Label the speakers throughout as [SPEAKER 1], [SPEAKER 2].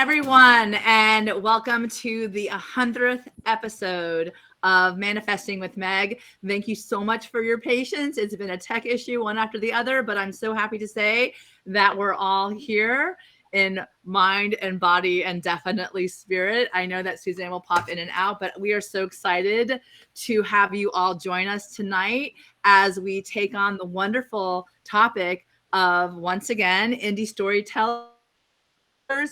[SPEAKER 1] everyone, and welcome to the 100th episode of Manifesting with Meg. Thank you so much for your patience. It's been a tech issue, one after the other, but I'm so happy to say that we're all here in mind and body and definitely spirit. I know that Suzanne will pop in and out, but we are so excited to have you all join us tonight as we take on the wonderful topic of, once again, indie storytelling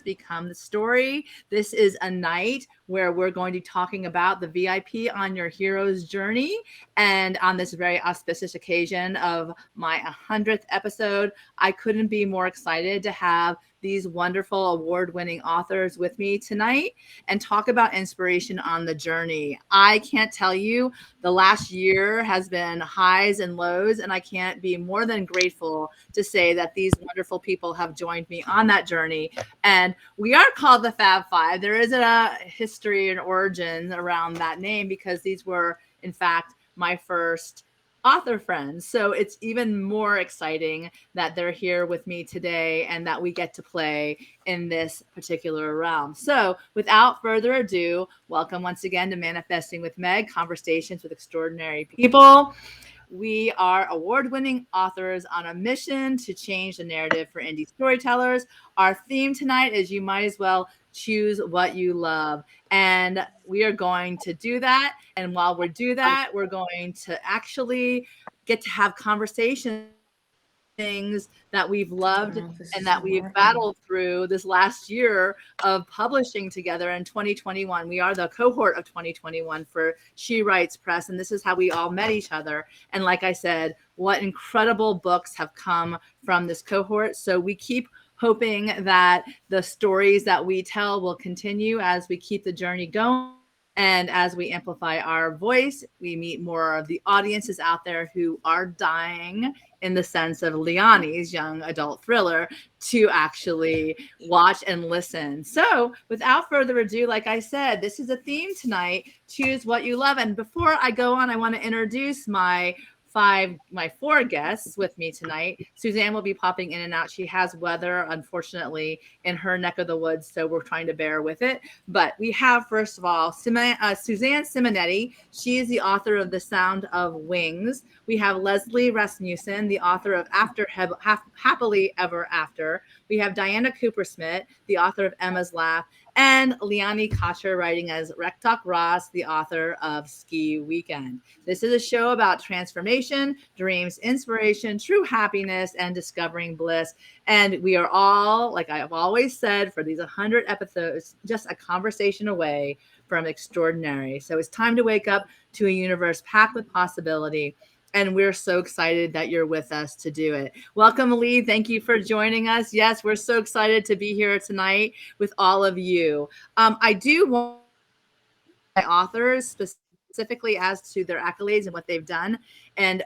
[SPEAKER 1] become the story. This is a night where we're going to be talking about the VIP on your hero's journey. And on this very auspicious occasion of my 100th episode, I couldn't be more excited to have these wonderful award-winning authors with me tonight and talk about inspiration on the journey. I can't tell you, the last year has been highs and lows, and I can't be more than grateful to say that these wonderful people have joined me on that journey. And we are called the Fab Five. There is a history and origin around that name because these were, in fact, my first author friends. So it's even more exciting that they're here with me today and that we get to play in this particular realm. So without further ado, welcome once again to Manifesting with Meg, Conversations with Extraordinary People. We are award-winning authors on a mission to change the narrative for indie storytellers. Our theme tonight is you might as well choose what you love. And we are going to do that. And while we do that, we're going to actually get to have conversations things that we've loved and that we've battled through this last year of publishing together in 2021. We are the cohort of 2021 for She Writes Press, and this is how we all met each other. And like I said, what incredible books have come from this cohort. So we keep hoping that the stories that we tell will continue as we keep the journey going. And as we amplify our voice, we meet more of the audiences out there who are dying, in the sense of Liani's young adult thriller, to actually watch and listen. So without further ado, like I said, this is a theme tonight, choose what you love. And before I go on, I want to introduce my four guests with me tonight. Suzanne will be popping in and out. She has weather, unfortunately, in her neck of the woods, so we're trying to bear with it. But we have, first of all, Suzanne Simonetti. She is the author of The Sound of Wings. We have Lesli Rasmussen, the author of Happily Ever After. We have Diana Kupershmit, the author of Emma's Laugh, and Liani Kotcher, writing as Rektok Ross, the author of Ski Weekend. This is a show about transformation, dreams, inspiration, true happiness, and discovering bliss. And we are all, like I have always said, for these 100 episodes, just a conversation away from extraordinary. So it's time to wake up to a universe packed with possibility. And we're so excited that you're with us to do it. Welcome, Lee. Thank you for joining us. Yes, we're so excited to be here tonight with all of you. I do want my authors specifically as to their accolades and what they've done. And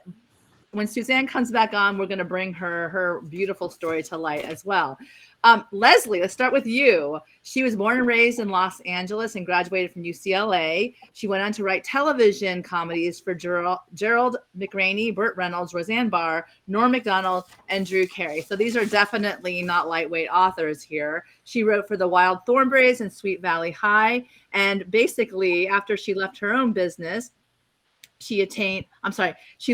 [SPEAKER 1] when Suzanne comes back on, we're going to bring her beautiful story to light as well. Lesli, let's start with you. She was born and raised in Los Angeles and graduated from UCLA. She went on to write television comedies for Gerald McRaney, Burt Reynolds, Roseanne Barr, Norm Macdonald, and Drew Carey. So these are definitely not lightweight authors here. She wrote for The Wild Thornberrys and Sweet Valley High. And basically, after she left her own business, she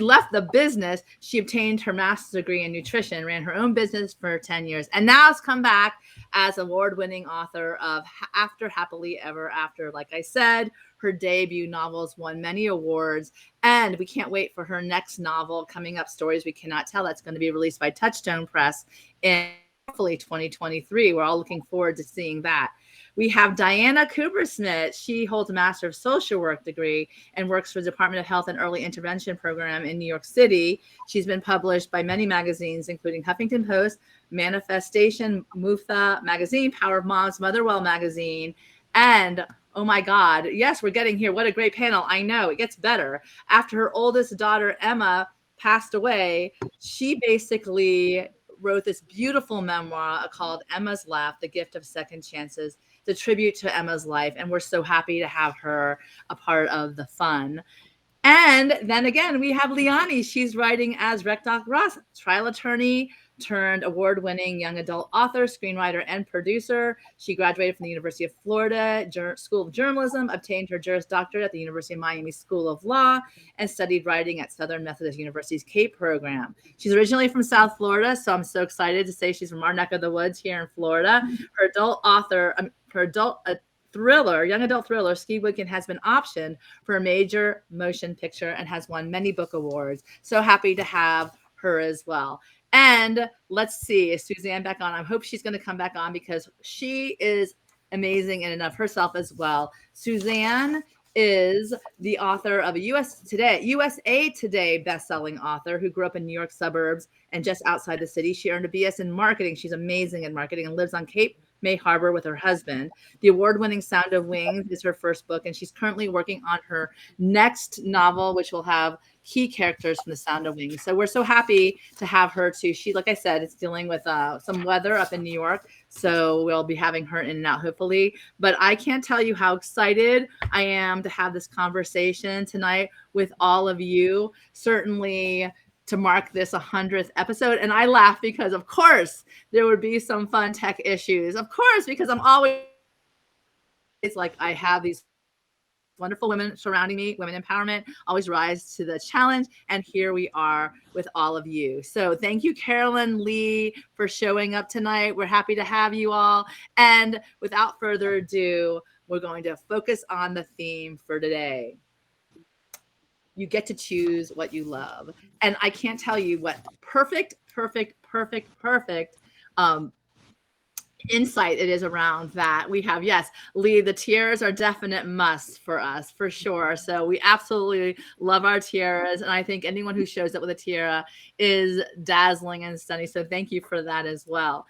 [SPEAKER 1] left the business. She obtained her master's degree in nutrition, ran her own business for 10 years, and now has come back as award-winning author of Happily Ever After. Like I said, her debut novels won many awards, and we can't wait for her next novel coming up, Stories We Cannot Tell. That's going to be released by Touchstone Press in hopefully 2023. We're all looking forward to seeing that. We have Diana Kupershmit. She holds a Master of Social Work degree and works for the Department of Health and Early Intervention Program in New York City. She's been published by many magazines, including Huffington Post, Manifestation, Mutha Magazine, Power of Moms, Motherwell Magazine, and oh my God, yes, we're getting here. What a great panel. I know, it gets better. After her oldest daughter, Emma, passed away, she basically wrote this beautiful memoir called Emma's Laugh, The Gift of Second Chances. It's a tribute to Emma's life, and we're so happy to have her a part of the fun. And then again, we have Liani. She's writing as Rektok Ross, trial attorney, turned award-winning young adult author, screenwriter, and producer. She graduated from the University of Florida School of Journalism, obtained her Juris Doctorate at the University of Miami School of Law, and studied writing at Southern Methodist University's Cape program. She's originally from South Florida, so I'm so excited to say she's from our neck of the woods here in Florida. Her young adult thriller, Ski Weekend, has been optioned for a major motion picture and has won many book awards. So happy to have her as well. And let's see, is Suzanne back on? I hope she's going to come back on because she is amazing in and of herself as well. Suzanne is the author of a USA Today best-selling author who grew up in New York suburbs and just outside the city. She earned a BS in marketing. She's amazing in marketing and lives on Cape May Harbor with her husband. The award-winning Sound of Wings is her first book, and she's currently working on her next novel, which will have key characters from the Sound of Wings. So we're so happy to have her too. She, like I said, is dealing with some weather up in New York, so we'll be having her in and out hopefully. But I can't tell you how excited I am to have this conversation tonight with all of you. Certainly to mark this 100th episode. And I laugh because, of course, there would be some fun tech issues. Of course, because I'm always like, I have these wonderful women surrounding me, women empowerment, always rise to the challenge. And here we are with all of you. So thank you, Carolyn Lee, for showing up tonight. We're happy to have you all. And without further ado, we're going to focus on the theme for today. You get to choose what you love. And I can't tell you what perfect insight it is around that. We have, yes, Lee, the tiaras are definite musts for us, for sure. So we absolutely love our tiaras. And I think anyone who shows up with a tiara is dazzling and stunning. So thank you for that as well.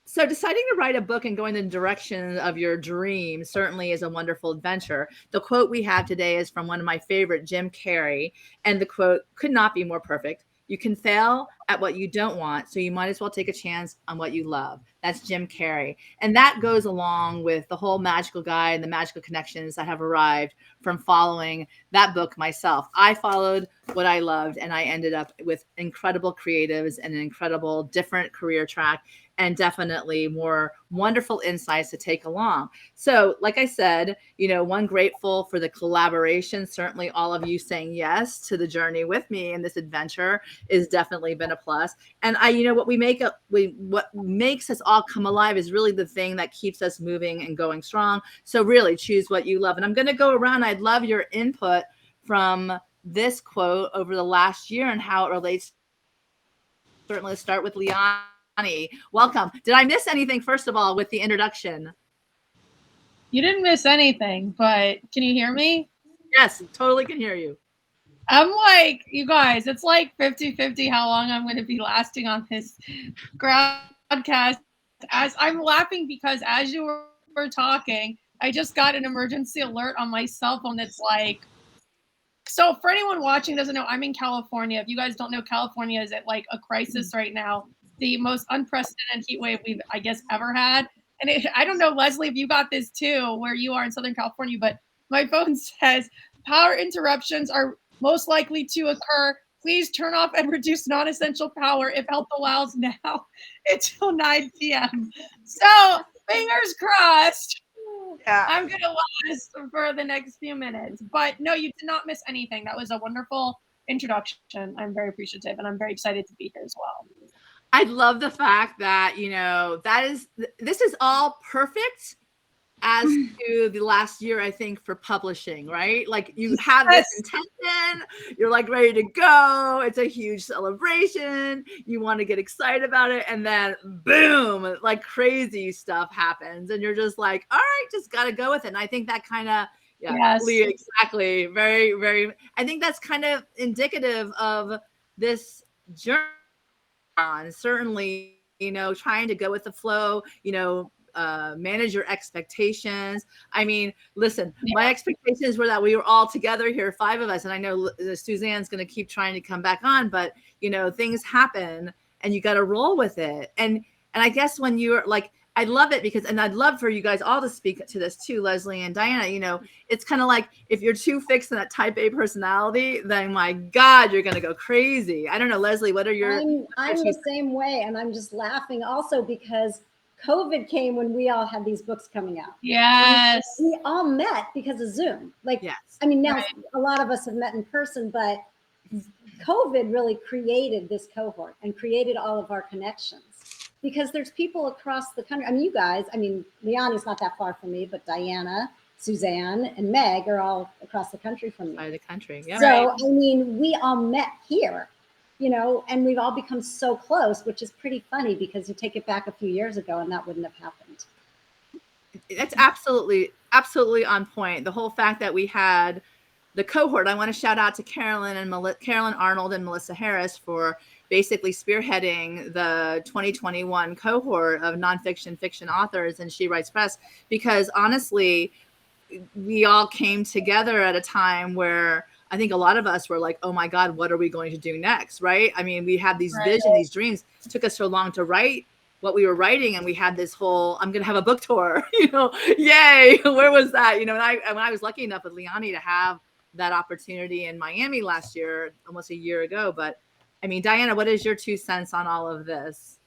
[SPEAKER 1] So deciding to write a book and going in the direction of your dream certainly is a wonderful adventure. The quote we have today is from one of my favorite, Jim Carrey. And the quote could not be more perfect. You can fail at what you don't want, so you might as well take a chance on what you love. That's Jim Carrey. And that goes along with the whole magical guide and the magical connections that have arrived from following that book myself. I followed what I loved, and I ended up with incredible creatives and an incredible different career track, and definitely more wonderful insights to take along. So like I said, one, grateful for the collaboration. Certainly all of you saying yes to the journey with me in this adventure is definitely been a plus. And what makes us all come alive is really the thing that keeps us moving and going strong. So really choose what you love. And I'm going to go around. I'd love your input from this quote over the last year and how it relates. Certainly let's start with Liani. Welcome. Did I miss anything, first of all, with the introduction?
[SPEAKER 2] You didn't miss anything, but can you hear me?
[SPEAKER 1] Yes, totally can hear you.
[SPEAKER 2] I'm like, you guys, it's like 50-50 how long I'm going to be lasting on this broadcast. As I'm laughing because as you were talking, I just got an emergency alert on my cell phone that's like, so for anyone watching doesn't know, I'm in California. If you guys don't know, California is at like a crisis right now. The most unprecedented heat wave we've, I guess, ever had. And I don't know, Leslie, if you got this too, where you are in Southern California, but my phone says power interruptions are most likely to occur. Please turn off and reduce non-essential power if help allows now until 9 p.m. So fingers crossed. Yeah. I'm going to last for the next few minutes. But no, you did not miss anything. That was a wonderful introduction. I'm very appreciative, and I'm very excited to be here as well.
[SPEAKER 1] I love the fact that, this is all perfect as to the last year, I think, for publishing, right? Like you have this intention, you're like ready to go. It's a huge celebration. You want to get excited about it. And then boom, like crazy stuff happens. And you're just like, all right, just got to go with it. And I think that kind of, yes, Leah, exactly. Very, very, I think that's kind of indicative of this journey. Certainly, trying to go with the flow, manage your expectations. I mean, listen, my expectations were that we were all together here, 5 of us. And I know Suzanne's going to keep trying to come back on, but things happen and you got to roll with it. And I guess when you're like, I love it because, and I'd love for you guys all to speak to this too, Lesli and Diana, you know, it's kind of like, if you're too fixed in that type A personality, then my God, you're going to go crazy. I don't know, Lesli, what are your...
[SPEAKER 3] I'm the same way. And I'm just laughing also because COVID came when we all had these books coming out.
[SPEAKER 2] Yes.
[SPEAKER 3] We all met because of Zoom. Like,
[SPEAKER 1] Yes.
[SPEAKER 3] I mean, now a lot of us have met in person, but COVID really created this cohort and created all of our connections because there's people across the country. I mean, you guys, I mean, Liani's not that far from me, but Diana, Suzanne, and Meg are all across the country from me.
[SPEAKER 1] Side of the country. Yeah.
[SPEAKER 3] So, I mean, we all met here, you know, and we've all become so close, which is pretty funny because you take it back a few years ago and that wouldn't have happened.
[SPEAKER 1] That's absolutely on point. The whole fact that we had the cohort. I want to shout out to Carolyn Arnold and Melissa Harris for basically spearheading the 2021 cohort of nonfiction fiction authors and She Writes Press, because honestly, we all came together at a time where I think a lot of us were like, oh my God, what are we going to do next? Right. I mean, we had these visions, these dreams. It took us so long to write what we were writing. And we had this whole, I'm going to have a book tour, you know, yay. Where was that? You know, and when I was lucky enough with Liani to have that opportunity in Miami last year, almost a year ago. But I mean, Diana, what is your 2 cents on all of this?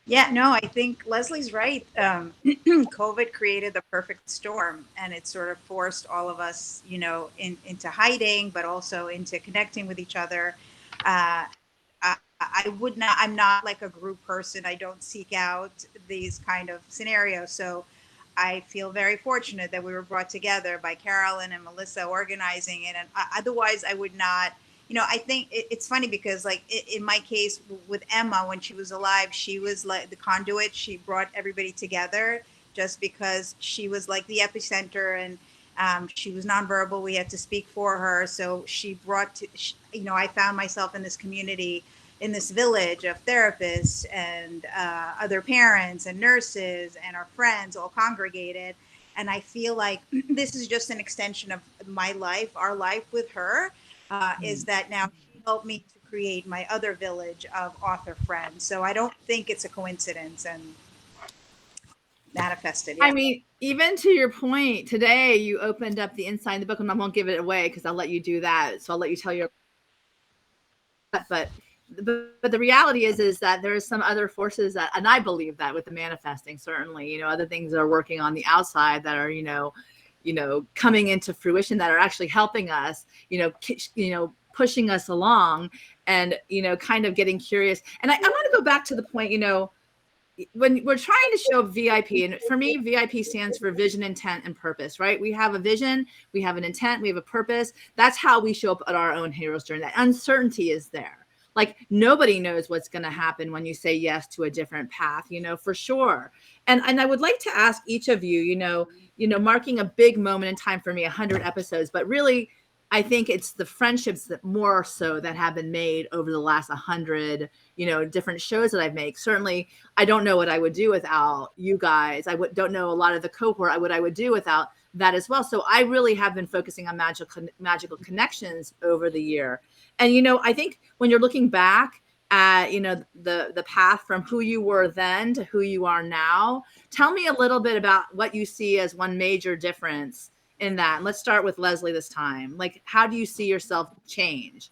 [SPEAKER 4] Yeah, no, I think Leslie's right. COVID created the perfect storm, and it sort of forced all of us, you know, into hiding, but also into connecting with each other. I'm not like a group person. I don't seek out these kind of scenarios. So I feel very fortunate that we were brought together by Carolyn and Melissa organizing it. And otherwise I would not, you know, I think it's funny because like in my case with Emma, when she was alive, she was like the conduit. She brought everybody together just because she was like the epicenter, and she was nonverbal. We had to speak for her. So she brought, you know, I found myself in this community, in this village of therapists and other parents and nurses and our friends all congregated. And I feel like this is just an extension of my life, our life with her, is that now she helped me to create my other village of author friends. So I don't think it's a coincidence and manifested. Yeah.
[SPEAKER 1] I mean, even to your point, today you opened up the inside of the book, and I won't give it away because I'll let you do that. So I'll let you tell your, but the reality is that there are some other forces that, and I believe that with the manifesting, certainly, you know, other things that are working on the outside that are, you know, coming into fruition, that are actually helping us, you know, pushing us along, and, you know, kind of getting curious. And I want to go back to the point, you know, when we're trying to show VIP, and for me, VIP stands for vision, intent, and purpose, right? We have a vision, we have an intent, we have a purpose. That's how we show up at our own hero's journey. That uncertainty is there. Like, nobody knows what's going to happen when you say yes to a different path, you know, for sure. And I would like to ask each of you, you know, marking a big moment in time for me, 100 episodes, but really, I think it's the friendships that more so that have been made over the last 100, you know, different shows that I've made. Certainly, I don't know what I would do without you guys. Don't know a lot of the cohort, what I would do without that as well. So I really have been focusing on magical connections over the year. And, you know, I think when you're looking back at, you know, the path from who you were then to who you are now, tell me a little bit about what you see as one major difference in that. And let's start with Lesli this time. Like, how do you see yourself change?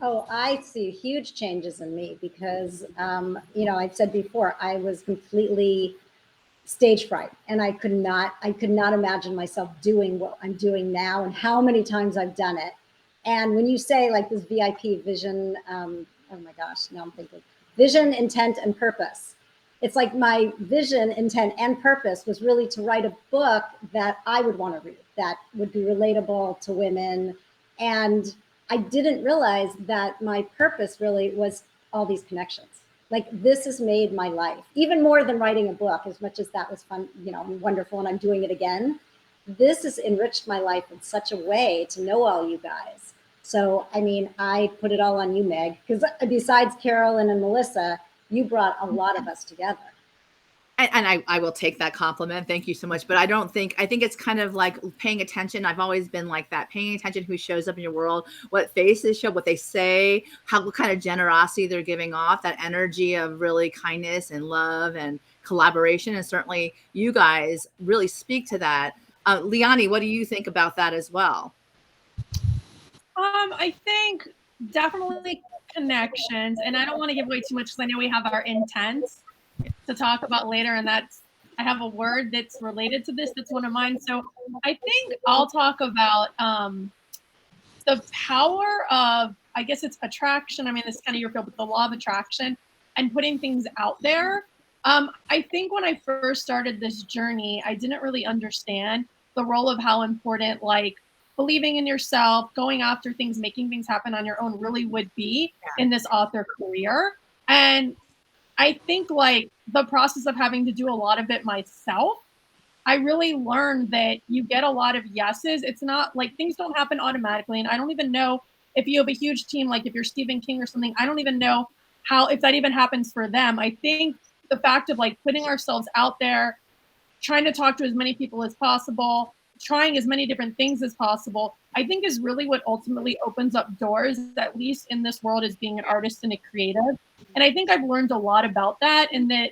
[SPEAKER 3] Oh, I see huge changes in me because, you know, I've said before, I was completely stage fright, and I could not imagine myself doing what I'm doing now and how many times I've done it. And when you say like this VIP vision, oh my gosh, now I'm thinking vision, intent, and purpose. It's like my vision, intent, and purpose was really to write a book that I would want to read, that would be relatable to women. And I didn't realize that my purpose really was all these connections. Like, this has made my life, even more than writing a book, as much as that was fun, you know, and wonderful, and I'm doing it again. This has enriched my life in such a way to know all you guys. So, I mean, I put it all on you, Meg, because besides Carolyn and Melissa, you brought a lot of us together.
[SPEAKER 1] And I will take that compliment. Thank you so much. But I think it's kind of like paying attention. I've always been like that, paying attention to who shows up in your world, what faces show, what they say, what kind of generosity they're giving off, that energy of really kindness and love and collaboration. And certainly you guys really speak to that. Liani, what do you think about that as well?
[SPEAKER 2] I think definitely connections, and I don't want to give away too much because I know we have our intents to talk about later, and I have a word that's related to this. That's one of mine. So I think I'll talk about the power of, I guess it's attraction. I mean, it's kind of your field, but the law of attraction and putting things out there. I think when I first started this journey, I didn't really understand the role of how important, like, believing in yourself, going after things, making things happen on your own really would be in this author career. And I think, like, the process of having to do a lot of it myself, I really learned that you get a lot of yeses. It's not like things don't happen automatically. And I don't even know if you have a huge team, like if you're Stephen King or something, I don't even know how, if that even happens for them. I think the fact of like putting ourselves out there, trying to talk to as many people as possible, trying as many different things as possible, I think is really what ultimately opens up doors, at least in this world as being an artist and a creative. And I think I've learned a lot about that, and that,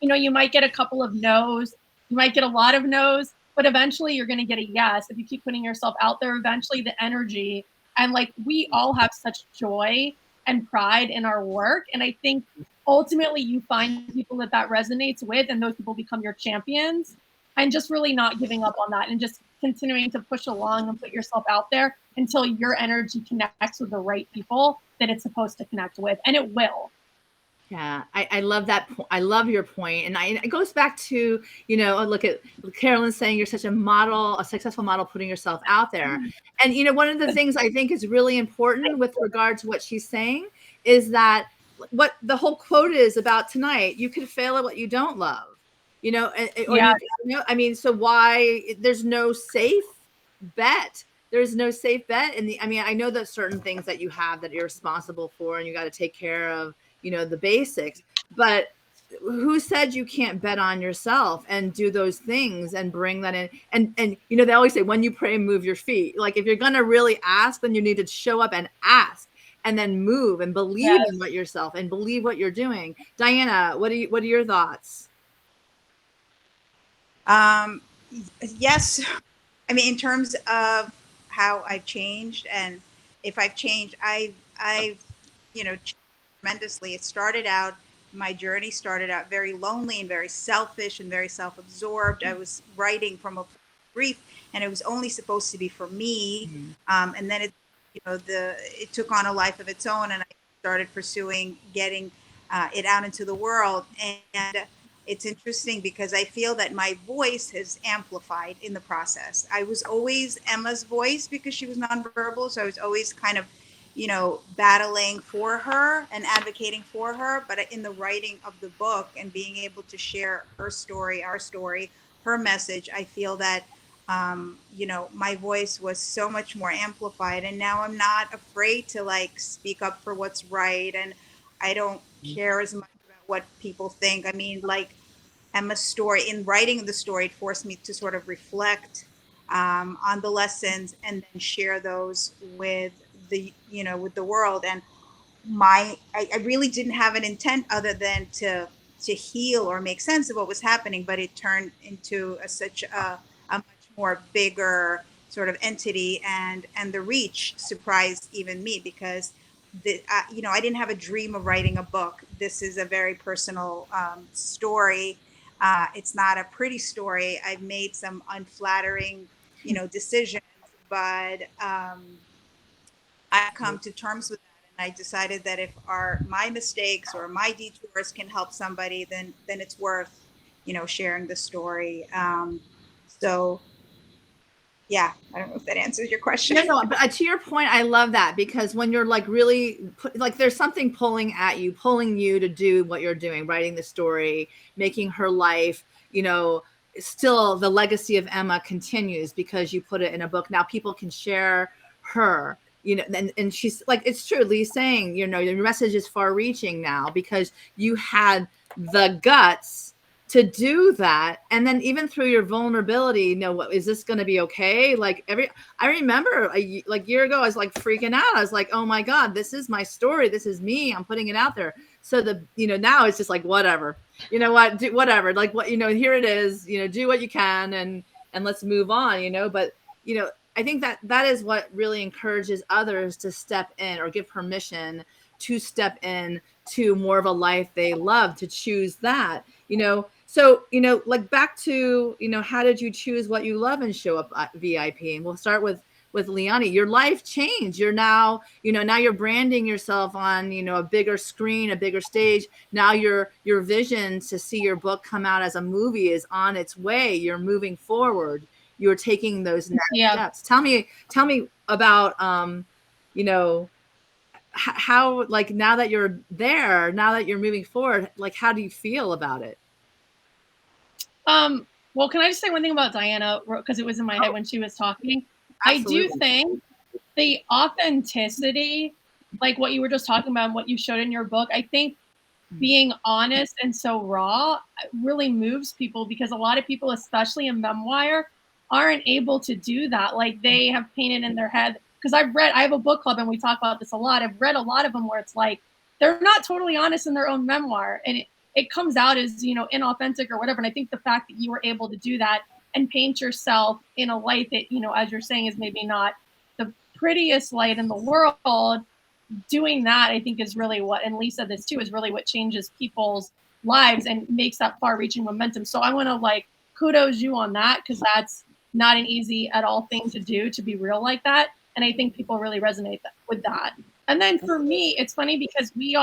[SPEAKER 2] you know, you might get a couple of no's, you might get a lot of no's, but eventually you're going to get a yes. If you keep putting yourself out there, eventually the energy, and like, we all have such joy and pride in our work. And I think ultimately you find people that resonates with, and those people become your champions, and just really not giving up on that and just continuing to push along and put yourself out there until your energy connects with the right people that it's supposed to connect with. And it will.
[SPEAKER 1] Yeah, I love that. I love your point. And it goes back to, you know, look at Carolyn saying you're such a model, a successful model, putting yourself out there. And, you know, one of the things I think is really important with regard to what she's saying is that what the whole quote is about tonight, you can fail at what you don't love, you know, or
[SPEAKER 2] Yeah.
[SPEAKER 1] you know, I mean, so why there's no safe bet. There's no safe bet. And I mean, I know that certain things that you have that you're responsible for and you got to take care of, you know, the basics, but who said you can't bet on yourself and do those things and bring that in? And, you know, they always say, when you pray, move your feet. Like, if you're going to really ask, then you need to show up and ask and then move and believe in what yourself and believe what you're doing. Diana, what are your thoughts?
[SPEAKER 4] Yes. I mean, in terms of how I've changed, and if I've changed, I've, you know, changed tremendously. My journey started out very lonely and very selfish and very self-absorbed. I was writing from a grief, and it was only supposed to be for me. And then it took on a life of its own, and I started pursuing getting it out into the world. And it's interesting because I feel that my voice has amplified in the process. I was always Emma's voice because she was nonverbal. So I was always kind of, you know, battling for her and advocating for her. But in the writing of the book and being able to share her story, our story, her message, I feel that, you know, my voice was so much more amplified. And now I'm not afraid to like speak up for what's right. And I don't care as much about what people think. I mean, like, Emma's story, in writing the story, it forced me to sort of reflect on the lessons and then share those with with the world. And I really didn't have an intent other than to heal or make sense of what was happening, but it turned into such a much more bigger sort of entity, and the reach surprised even me because I didn't have a dream of writing a book. This is a very personal story. It's not a pretty story. I've made some unflattering, decisions, but I've come to terms with that, and I decided that if my mistakes or my detours can help somebody, then it's worth, sharing the story. So yeah, I don't know if that answers your question.
[SPEAKER 1] No, but to your point, I love that, because when you're like really like there's something pulling you to do what you're doing, writing the story, making her life, still the legacy of Emma continues because you put it in a book. Now people can share her, and she's like, it's true, Lee's saying, your message is far reaching now because you had the guts to do that. And then even through your vulnerability, what is this going to be okay? Like I remember a year ago, I was like freaking out. I was like, oh my God, this is my story. This is me. I'm putting it out there. So now it's just like, whatever. you know what, do whatever, like what, here it is, do what you can, and let's move on, but, I think that is what really encourages others to step in or give permission to step in to more of a life they love, to choose that, so, like back to, how did you choose what you love and show up at VIP? And we'll start with Liani. Your life changed. You're now, now you're branding yourself on, a bigger screen, a bigger stage. Now your vision to see your book come out as a movie is on its way. You're moving forward. You're taking those next steps. Tell me about, how, like, now that you're there, now that you're moving forward, like, how do you feel about it?
[SPEAKER 2] Well, can I just say one thing about Diana, because it was in my head when she was talking?
[SPEAKER 1] Absolutely.
[SPEAKER 2] I do think the authenticity, like what you were just talking about and what you showed in your book, I think being honest and so raw really moves people, because a lot of people, especially in memoir, aren't able to do that. Like they have painted in their head, because I have a book club and we talk about this a lot. I've read a lot of them where it's like they're not totally honest in their own memoir, and it comes out as, inauthentic or whatever. And I think the fact that you were able to do that and paint yourself in a light that, as you're saying, is maybe not the prettiest light in the world, doing that, I think, is really what, and Lisa this too, is really what changes people's lives and makes that far-reaching momentum. So I want to like kudos you on that, because that's not an easy at all thing to do, to be real like that. And I think people really resonate with that. And then for me, it's funny because we've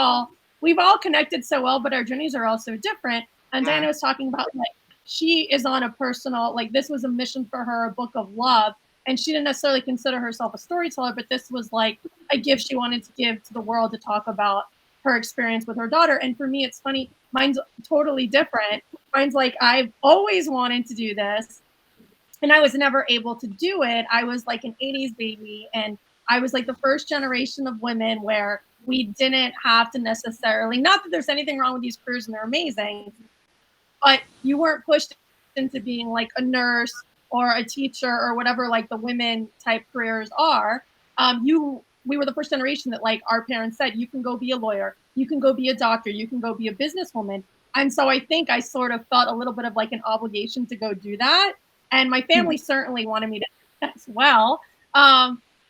[SPEAKER 2] all connected so well, but our journeys are all so different. And Diana was talking about, like, she is on a personal, like, this was a mission for her, a book of love. And she didn't necessarily consider herself a storyteller, but this was like a gift she wanted to give to the world, to talk about her experience with her daughter. And for me, it's funny, mine's totally different. Mine's like, I've always wanted to do this, and I was never able to do it. I was like an 80s baby, and I was like the first generation of women where we didn't have to necessarily, not that there's anything wrong with these careers and they're amazing, but you weren't pushed into being like a nurse or a teacher or whatever, like the women type careers are. We were the first generation that, like, our parents said, you can go be a lawyer, you can go be a doctor, you can go be a businesswoman. And so I think I sort of felt a little bit of like an obligation to go do that. And my family certainly wanted me to do that as well.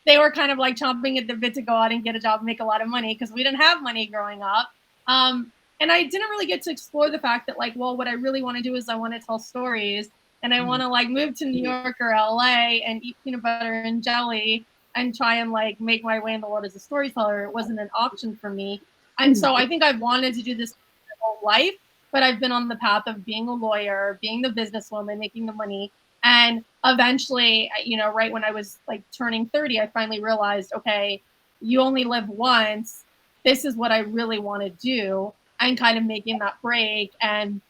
[SPEAKER 2] They were kind of like chomping at the bit to go out and get a job and make a lot of money, because we didn't have money growing up. And I didn't really get to explore the fact that, like, well, what I really want to do is I want to tell stories, and I want to like move to New York or LA and eat peanut butter and jelly and try and like make my way in the world as a storyteller. It wasn't an option for me. And so I think I've wanted to do this my whole life, but I've been on the path of being a lawyer, being the businesswoman, making the money. And eventually, right when I was like turning 30, I finally realized, okay, you only live once. This is what I really want to do, and kind of making that break and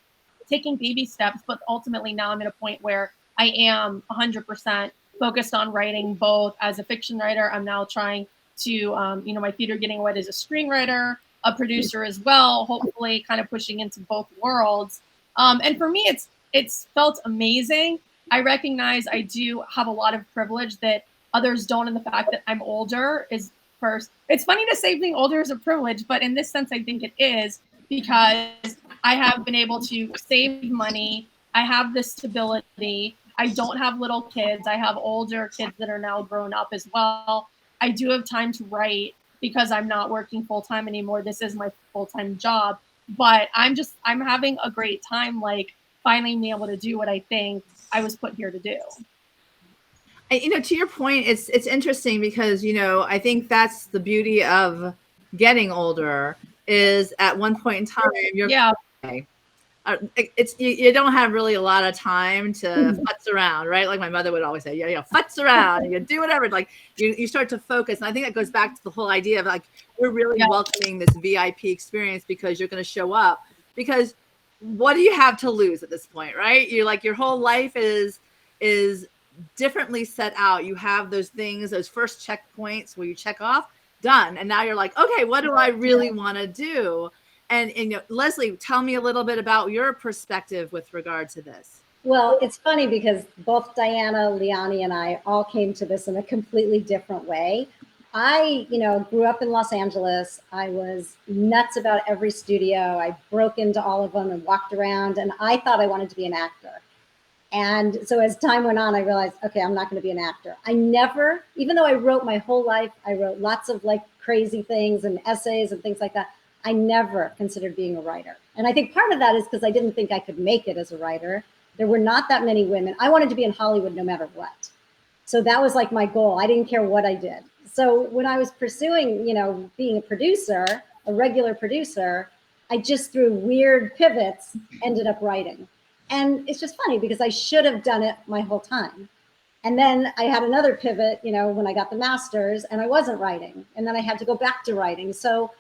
[SPEAKER 2] taking baby steps. But ultimately now I'm at a point where I am 100% focused on writing, both as a fiction writer. I'm now trying to, my feet are getting wet as a screenwriter, a producer as well, hopefully kind of pushing into both worlds. And for me, it's felt amazing. I recognize I do have a lot of privilege that others don't, and the fact that I'm older is first. It's funny to say being older is a privilege, but in this sense, I think it is, because I have been able to save money. I have this stability. I don't have little kids. I have older kids that are now grown up as well. I do have time to write because I'm not working full time anymore. This is my full-time job, but I'm having a great time, like finally being able to do what I think I was put here to do.
[SPEAKER 1] To your point, it's interesting because, I think that's the beauty of getting older, is at one point in time, you don't have really a lot of time to futz around, right? Like my mother would always say, futz around, and you do whatever. Like you start to focus. And I think that goes back to the whole idea of like, we're really welcoming this VIP experience because you're going to show up, because what do you have to lose at this point, right? You're like, your whole life is differently set out. You have those things, those first checkpoints where you check off, done. And now you're like, okay, what do I really want to do? And Lesli, tell me a little bit about your perspective with regard to this.
[SPEAKER 3] Well, it's funny because both Diana, Liani, and I all came to this in a completely different way. I, grew up in Los Angeles. I was nuts about every studio. I broke into all of them and walked around, and I thought I wanted to be an actor. And so as time went on, I realized, okay, I'm not going to be an actor. I never, even though I wrote my whole life, I wrote lots of like crazy things and essays and things like that. I never considered being a writer. And I think part of that is because I didn't think I could make it as a writer. There were not that many women. I wanted to be in Hollywood no matter what. So that was like my goal. I didn't care what I did. So when I was pursuing, being a producer, a regular producer, I just through weird pivots ended up writing. And it's just funny because I should have done it my whole time. And then I had another pivot, when I got the master's and I wasn't writing. And then I had to go back to writing. So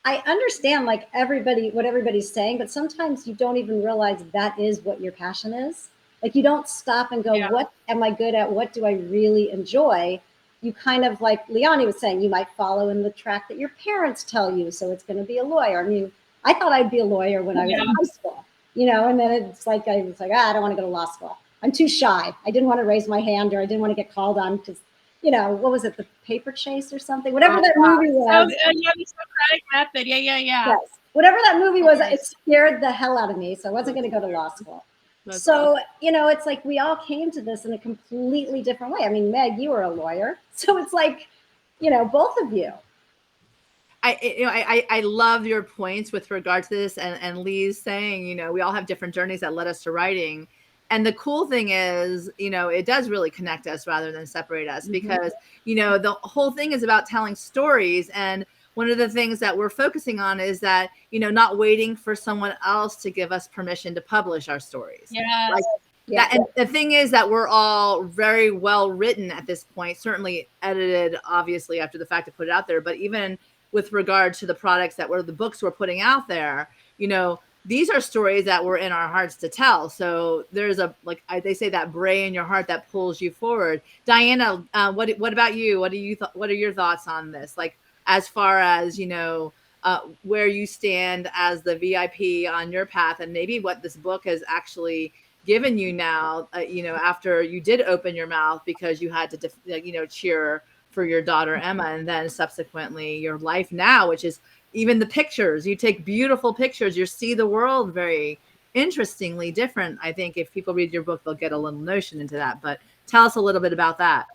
[SPEAKER 3] I understand like what everybody's saying, but sometimes you don't even realize that is what your passion is. Like you don't stop and go, what am I good at? What do I really enjoy? You kind of like Liani was saying, you might follow in the track that your parents tell you. So it's going to be a lawyer. I mean, I thought I'd be a lawyer when I was in high school, and then it's like, I was like, I don't want to go to law school. I'm too shy. I didn't want to raise my hand, or I didn't want to get called on because, what was it? The Paper Chase or something, whatever that movie was.
[SPEAKER 2] The Socratic Method. Yeah.
[SPEAKER 3] Yes. Whatever that movie was, it scared the hell out of me. So I wasn't going to go to law school. So, it's like we all came to this in a completely different way. I mean, Meg, you were a lawyer. So it's like, both of you.
[SPEAKER 1] I love your points with regard to this, and Lee's saying, we all have different journeys that led us to writing. And the cool thing is, it does really connect us rather than separate us, because, the whole thing is about telling stories. And one of the things that we're focusing on is that, not waiting for someone else to give us permission to publish our stories.
[SPEAKER 2] Yeah.
[SPEAKER 1] And the thing is that we're all very well written at this point, certainly edited, obviously, after the fact to put it out there. But even with regard to the products that were the books we're putting out there, these are stories that were in our hearts to tell. So there's they say that bray in your heart that pulls you forward. Diana, what about you? What are your thoughts on this? Like, as far as, where you stand as the VIP on your path, and maybe what this book has actually given you now, after you did open your mouth because you had to, cheer for your daughter, Emma, and then subsequently your life now, which is even the pictures. You take beautiful pictures. You see the world very interestingly different. I think if people read your book, they'll get a little notion into that. But tell us a little bit about that.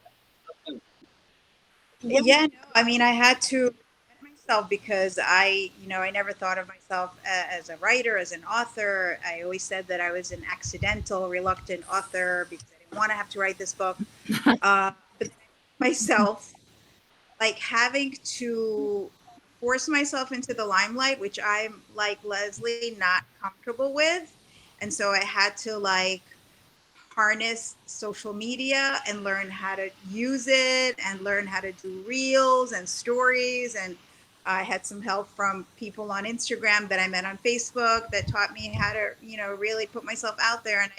[SPEAKER 4] Yeah, no, I mean, I had to myself because I never thought of myself as a writer, as an author. I always said that I was an accidental, reluctant author because I didn't want to have to write this book. But myself, like having to force myself into the limelight, which I'm like Leslie, not comfortable with. And so I had to like harness social media and learn how to use it and learn how to do reels and stories. And I had some help from people on Instagram that I met on Facebook that taught me how to, really put myself out there. And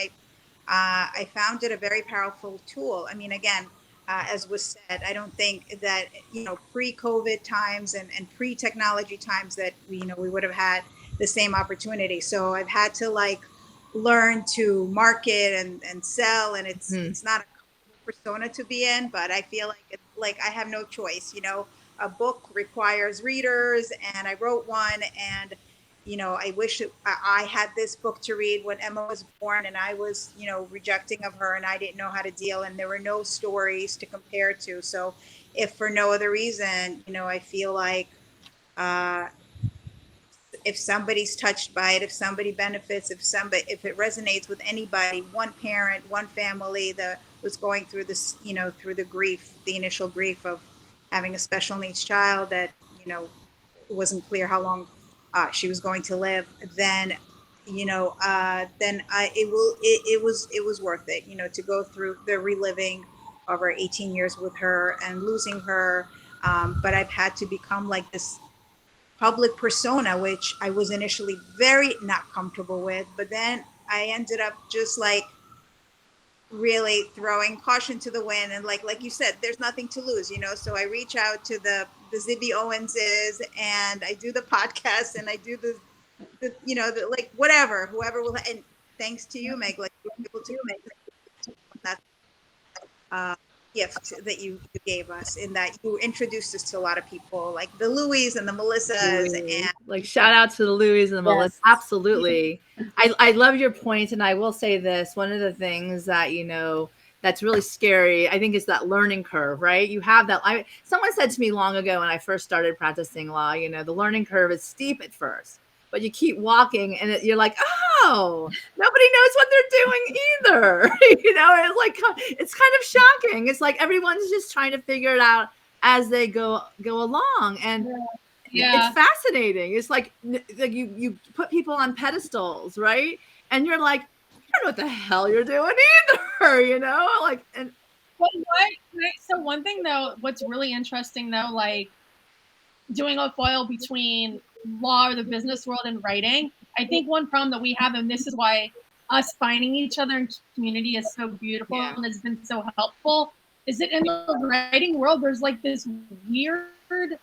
[SPEAKER 4] I found it a very powerful tool. I mean, again, as was said, I don't think that, pre-COVID times and pre-technology times that we would have had the same opportunity. So I've had to like learn to market and sell, and it's not a persona to be in, but I feel like I have no choice. A book requires readers, and I wrote one, and I wish I had this book to read when Emma was born, and I was rejecting of her, and I didn't know how to deal, and there were no stories to compare to. So if for no other reason, I feel like if somebody's touched by it, if somebody benefits, if it resonates with anybody, one parent, one family that was going through this, through the initial grief of having a special needs child that, it wasn't clear how long she was going to live, then, it was worth it, to go through the reliving of our 18 years with her and losing her. But I've had to become like this public persona, which I was initially very not comfortable with, but then I ended up just like really throwing caution to the wind, and like you said, there's nothing to lose, so I reach out to the Zibby Owenses, and I do the podcast, and I do the like whoever will, and thanks to you, Meg, like you were able to make that gift that you gave us, in that you introduced us to a lot of people, like the Louis and the Melissas, and
[SPEAKER 1] like shout out to the Louis and the Melissa.
[SPEAKER 3] Yes.
[SPEAKER 1] Absolutely. I love your point, and I will say this, one of the things that that's really scary, I think, is that learning curve, right? You have that. Someone said to me long ago when I first started practicing law, the learning curve is steep at first, but you keep walking and you're like, oh, nobody knows what they're doing either. It's like, it's kind of shocking. It's like everyone's just trying to figure it out as they go along. And
[SPEAKER 2] Yeah.
[SPEAKER 1] it's fascinating. It's like you put people on pedestals, right? And you're like, you don't know what the hell you're doing either, like, and
[SPEAKER 2] Well, so one thing though, what's really interesting though, like doing a foil between law or the business world and writing, I think one problem that we have, and this is why us finding each other in community is so beautiful and has been so helpful, is that in the writing world, there's like this weird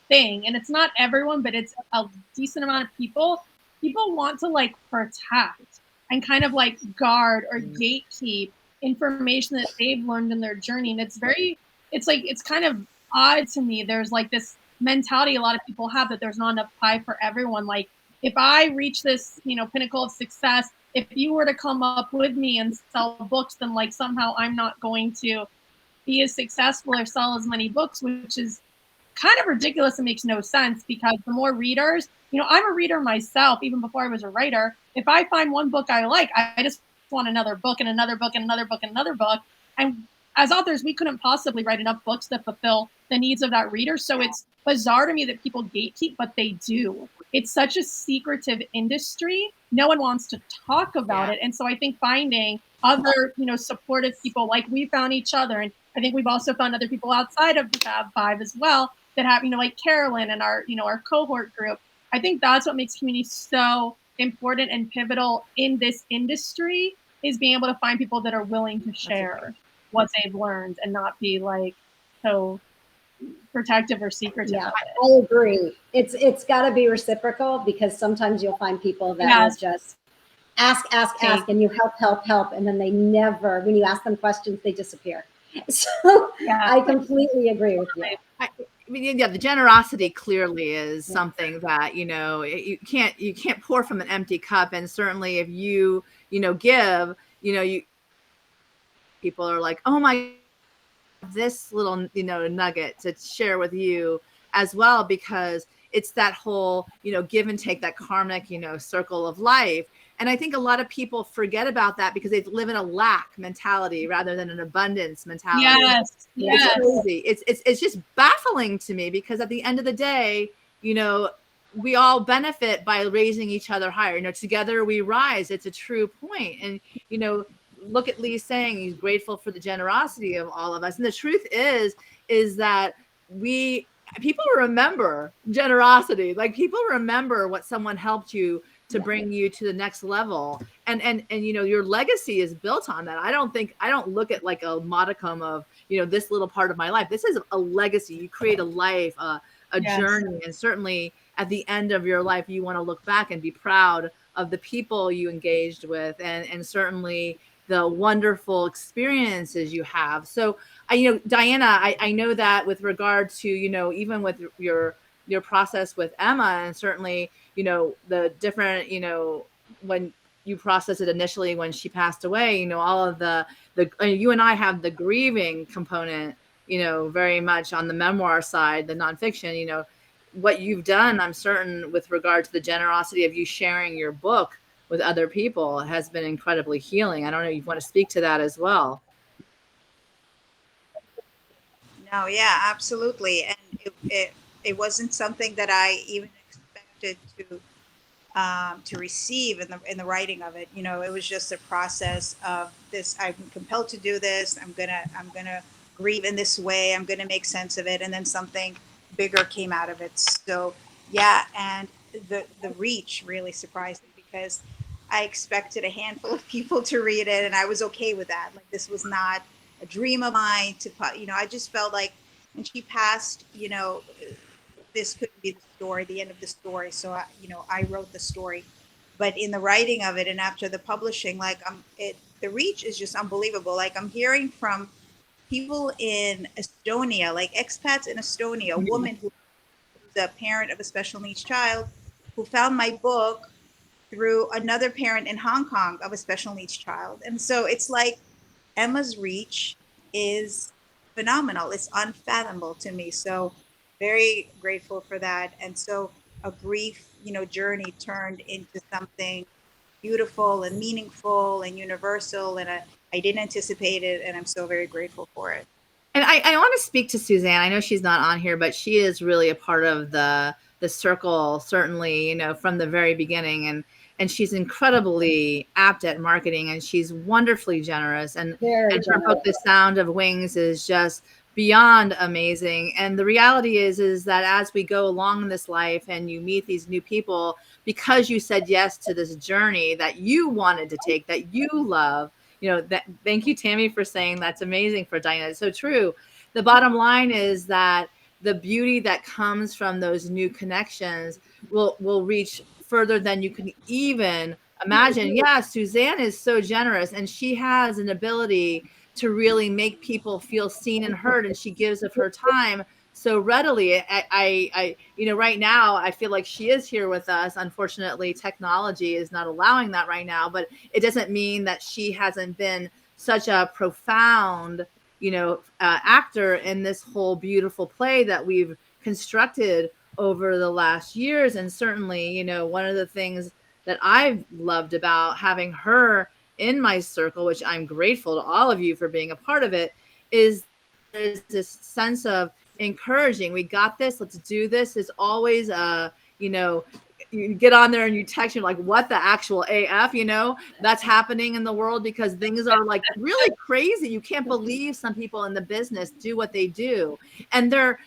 [SPEAKER 2] thing, and it's not everyone, but it's a decent amount of people. People want to like protect and kind of like guard or gatekeep information that they've learned in their journey. And it's kind of odd to me. There's like this mentality a lot of people have that there's not enough pie for everyone. Like if I reach this, pinnacle of success, if you were to come up with me and sell books, then like somehow I'm not going to be as successful or sell as many books, which is kind of ridiculous and makes no sense, because the more readers, I'm a reader myself, even before I was a writer. If I find one book I like, I just want another book and another book and another book and another book. And as authors, we couldn't possibly write enough books that fulfill the needs of that reader. So it's bizarre to me that people gatekeep, but they do. It's such a secretive industry. No one wants to talk about it. And so I think finding other, supportive people, like we found each other, and I think we've also found other people outside of the Fab Five as well that have, like Carolyn and our cohort group. I think that's what makes community so important and pivotal in this industry, is being able to find people that are willing to share what they've learned and not be like so protective or secretive.
[SPEAKER 3] Yeah, I agree. It's got to be reciprocal, because sometimes you'll find people that will just ask, and you help, and then they never, when you ask them questions, they disappear. So I completely agree with you.
[SPEAKER 1] I mean, the generosity clearly is something that, you can't pour from an empty cup. And certainly if you give, people are like, oh my, this little, nugget to share with you as well, because it's that whole, give and take, that karmic, circle of life. And I think a lot of people forget about that because they live in a lack mentality rather than an abundance mentality.
[SPEAKER 2] Yes.
[SPEAKER 1] It's crazy. It's just baffling to me, because at the end of the day, we all benefit by raising each other higher. Together we rise. It's a true point. And, look at Lee saying he's grateful for the generosity of all of us. And the truth is that people remember generosity. Like, people remember what someone helped you to bring you to the next level. And your legacy is built on that. I don't look at like a modicum of, this little part of my life. This is a legacy. You create a life, a journey. And certainly at the end of your life, you want to look back and be proud of the people you engaged with, and certainly the wonderful experiences you have. So, Diana, I know that with regard to, even with your process with Emma, and certainly, the different, when you process it initially when she passed away, all of the you and I have the grieving component, very much on the memoir side, the nonfiction, what you've done, I'm certain, with regard to the generosity of you sharing your book with other people has been incredibly healing. I don't know if you want to speak to that as well.
[SPEAKER 4] No, yeah, absolutely. And it wasn't something that I even expected to receive in the writing of it. It was just a process of this. I'm compelled to do this. I'm gonna grieve in this way. I'm gonna make sense of it, and then something bigger came out of it. So yeah, and the reach really surprised me, because I expected a handful of people to read it, and I was okay with that. Like, this was not a dream of mine to, I just felt like when she passed, this couldn't be the story, the end of the story. So I wrote the story, but in the writing of it and after the publishing, like the reach is just unbelievable. Like, I'm hearing from people in Estonia, like expats in Estonia, a woman who's a parent of a special needs child, who found my book through another parent in Hong Kong of a special needs child. And so it's like Emma's reach is phenomenal. It's unfathomable to me. So very grateful for that. And so a brief, journey turned into something beautiful and meaningful and universal. And I didn't anticipate it. And I'm so very grateful for it.
[SPEAKER 1] And I want to speak to Suzanne. I know she's not on here, but she is really a part of the circle, certainly, from the very beginning. And she's incredibly apt at marketing, and she's wonderfully generous. And her book, The Sound of Wings, is just beyond amazing. And the reality is that as we go along in this life and you meet these new people, because you said yes to this journey that you wanted to take, that you love, thank you, Tammy, for saying that's amazing for Diana. It's so true. The bottom line is that the beauty that comes from those new connections will reach further than you can even imagine. Yeah, Suzanne is so generous, and she has an ability to really make people feel seen and heard, and she gives of her time so readily. I right now, I feel like she is here with us. Unfortunately, technology is not allowing that right now, but it doesn't mean that she hasn't been such a profound, actor in this whole beautiful play that we've constructed over the last years. And certainly, one of the things that I've loved about having her in my circle, which I'm grateful to all of you for being a part of it, is there's this sense of encouraging. We got this. Let's do this. Is always you get on there and you text, you're like, what the actual AF, that's happening in the world, because things are like really crazy. You can't believe some people in the business do what they do. And they're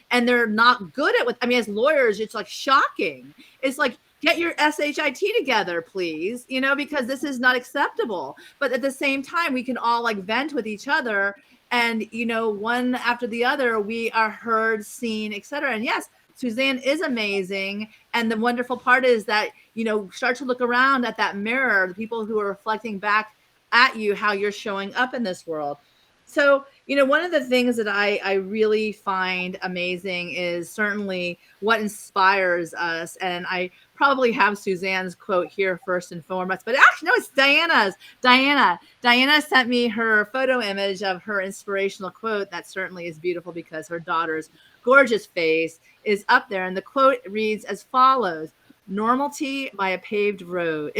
[SPEAKER 1] not good at what, as lawyers, it's like shocking. It's like, get your SHIT together, please, because this is not acceptable. But at the same time, we can all like vent with each other, and, one after the other, we are heard, seen, etc. And yes, Suzanne is amazing. And the wonderful part is that, start to look around at that mirror, the people who are reflecting back at you, how you're showing up in this world. So, one of the things that I really find amazing is certainly what inspires us. And I probably have Suzanne's quote here first and foremost, but actually, no, it's Diana's. Diana sent me her photo image of her inspirational quote. That certainly is beautiful because her daughter's gorgeous face is up there. And the quote reads as follows: normality by a paved road.